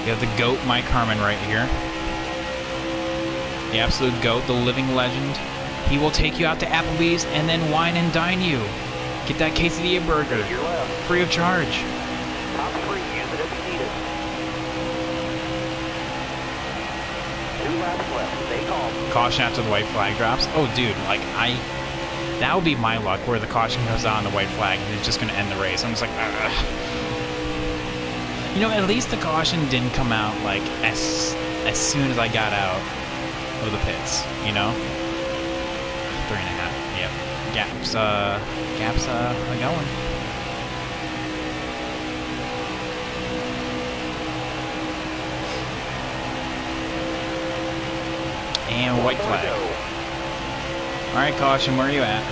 You have the GOAT, Mike Harmon, right here. The absolute GOAT, the living legend. He will take you out to Applebee's and then wine and dine you. Get that quesadilla burger, free of charge. Top 3, use it if you need it. 2 laps left, stay calm. Caution after the white flag drops. Oh, dude, like, that would be my luck, where the caution goes on the white flag and it's just going to end the race. I'm just like, ugh. You know, at least the caution didn't come out, like, as soon as I got out of the pits, you know? 3.5, yep. Gaps are going. And white flag. Alright, caution, where are you at?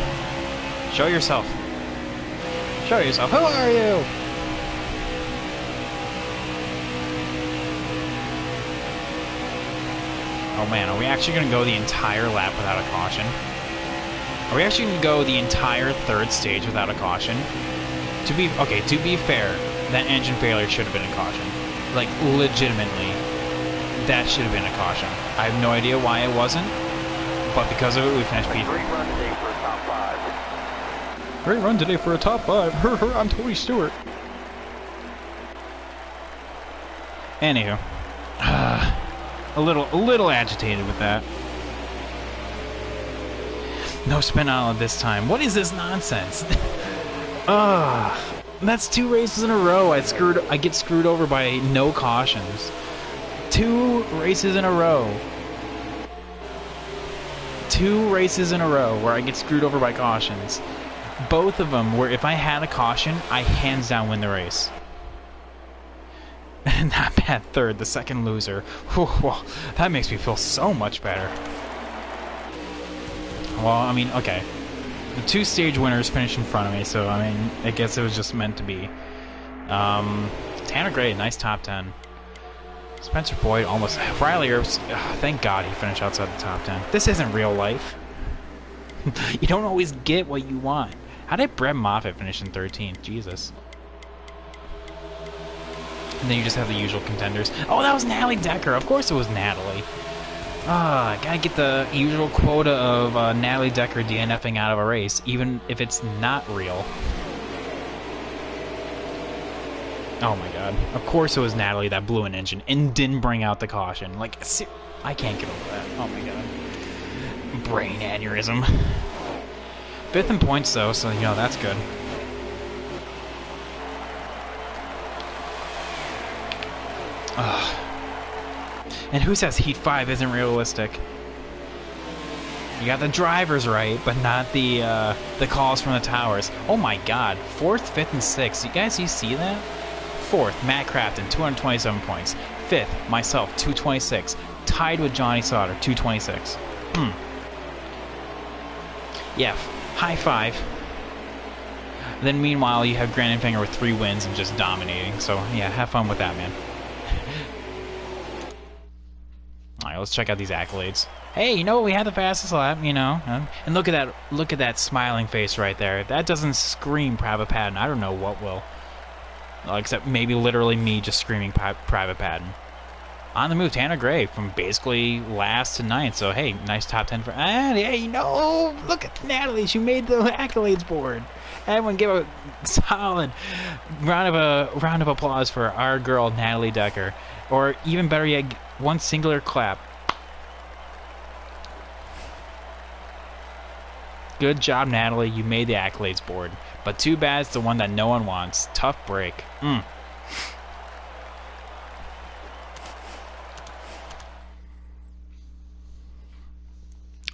Show yourself. Show yourself. Who are you? Oh man, are we actually going to go the entire lap without a caution? Are we actually going to go the entire 3rd stage without a caution? To be fair, that engine failure should have been a caution. Like, legitimately, that should have been a caution. I have no idea why it wasn't. But because of it, we finished P3. Great run today for a top 5. I'm Tony Stewart. Anywho, a little agitated with that. No spin on it this time. What is this nonsense? That's 2 races in a row. I get screwed over by no cautions. 2 races in a row. 2 races in a row where I get screwed over by cautions. Both of them where if I had a caution, I hands down win the race. Not bad 3rd, the second loser. Whew, that makes me feel so much better. Well, I mean, okay. The 2 stage winners finished in front of me, so I mean, I guess it was just meant to be. Tanner Gray, nice top 10. Spencer Boyd almost... Riley Earps, thank God he finished outside the top 10. This isn't real life. You don't always get what you want. How did Brett Moffitt finish in 13th? Jesus. And then you just have the usual contenders. Oh, that was Natalie Decker. Of course it was Natalie. I gotta get the usual quota of Natalie Decker DNFing out of a race, even if it's not real. Oh my god. Of course it was Natalie that blew an engine and didn't bring out the caution. Like, I can't get over that. Oh my god. Brain aneurysm. 5th in points though, so you know, that's good. And who says Heat 5 isn't realistic? You got the drivers right, but not the calls from the towers. Oh my God! 4th, 5th, and 6th. You see that? 4th, Matt Crafton, 227 points. 5th, myself, 226. Tied with Johnny Sauter, 226. Yeah, high five. Then meanwhile, you have Grant and Finger with 3 wins and just dominating. So yeah, have fun with that, man. All right, let's check out these accolades. Hey, you know what? We had the fastest lap, you know. And look at that smiling face right there. If that doesn't scream Private Patton, I don't know what will. Except maybe literally me just screaming Private Patton. On the move, Tanner Gray from basically last to 9th. So hey, nice top 10 for. And hey, no, look at Natalie. She made the accolades board. Everyone give a solid round of applause for our girl Natalie Decker, or even better yet, one singular clap. Good job, Natalie. You made the accolades board. But too bad it's the one that no one wants. Tough break.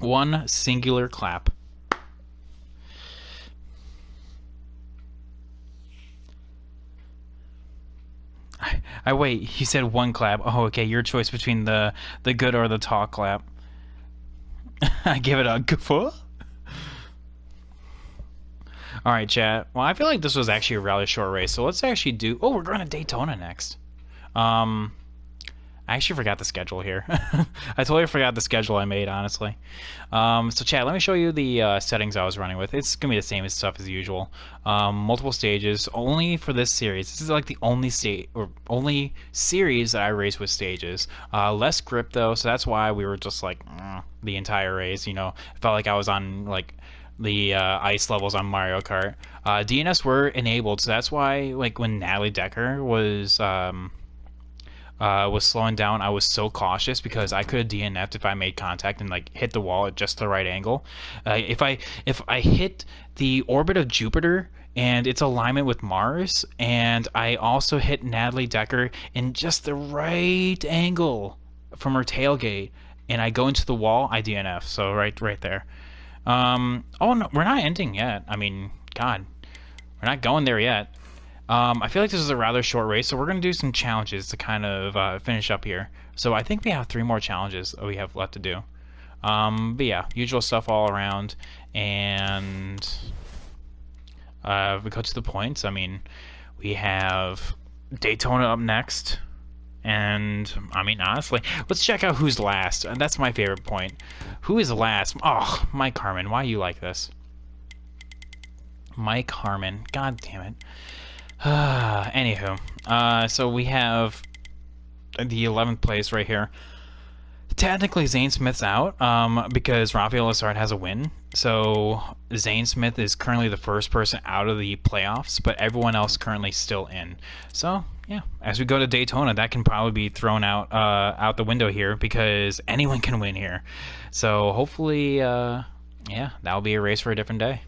One singular clap. I wait. He said one clap. Oh, okay. Your choice between the good or the tall clap. I give it a guffaw. All right, chat. Well, I feel like this was actually a rather short race, so let's actually do. Oh, we're going to Daytona next. I actually forgot the schedule here. I totally forgot the schedule I made, honestly. So, chat, let me show you the settings I was running with. It's going to be the same stuff as usual. Multiple stages, only for this series. This is like the only series that I race with stages. Less grip, though, so that's why we were just like the entire race. You know, it felt like I was on like the ice levels on Mario Kart. DNS were enabled, so that's why like when Natalie Decker was slowing down, I was so cautious because I could have DNF'd if I made contact and like hit the wall at just the right angle. If I hit the orbit of Jupiter and its alignment with Mars, and I also hit Natalie Decker in just the right angle from her tailgate, and I go into the wall, I DNF. So right there. Oh no, we're not ending yet. I mean, God, we're not going there yet. I feel like this is a rather short race, so we're going to do some challenges to kind of finish up here. So I think we have 3 more challenges that we have left to do. But yeah, usual stuff all around. And we go to the points. I mean, we have Daytona up next. And, I mean, honestly, let's check out who's last. And that's my favorite point. Who is last? Oh, Mike Harmon. Why are you like this? Mike Harmon. God damn it. Anywho, so we have the 11th place right here. Technically, Zane Smith's out because Rafael Lessard has a win. So Zane Smith is currently the first person out of the playoffs, but everyone else currently still in. So yeah, as we go to Daytona, that can probably be thrown out the window here because anyone can win here. So hopefully, yeah, that'll be a race for a different day.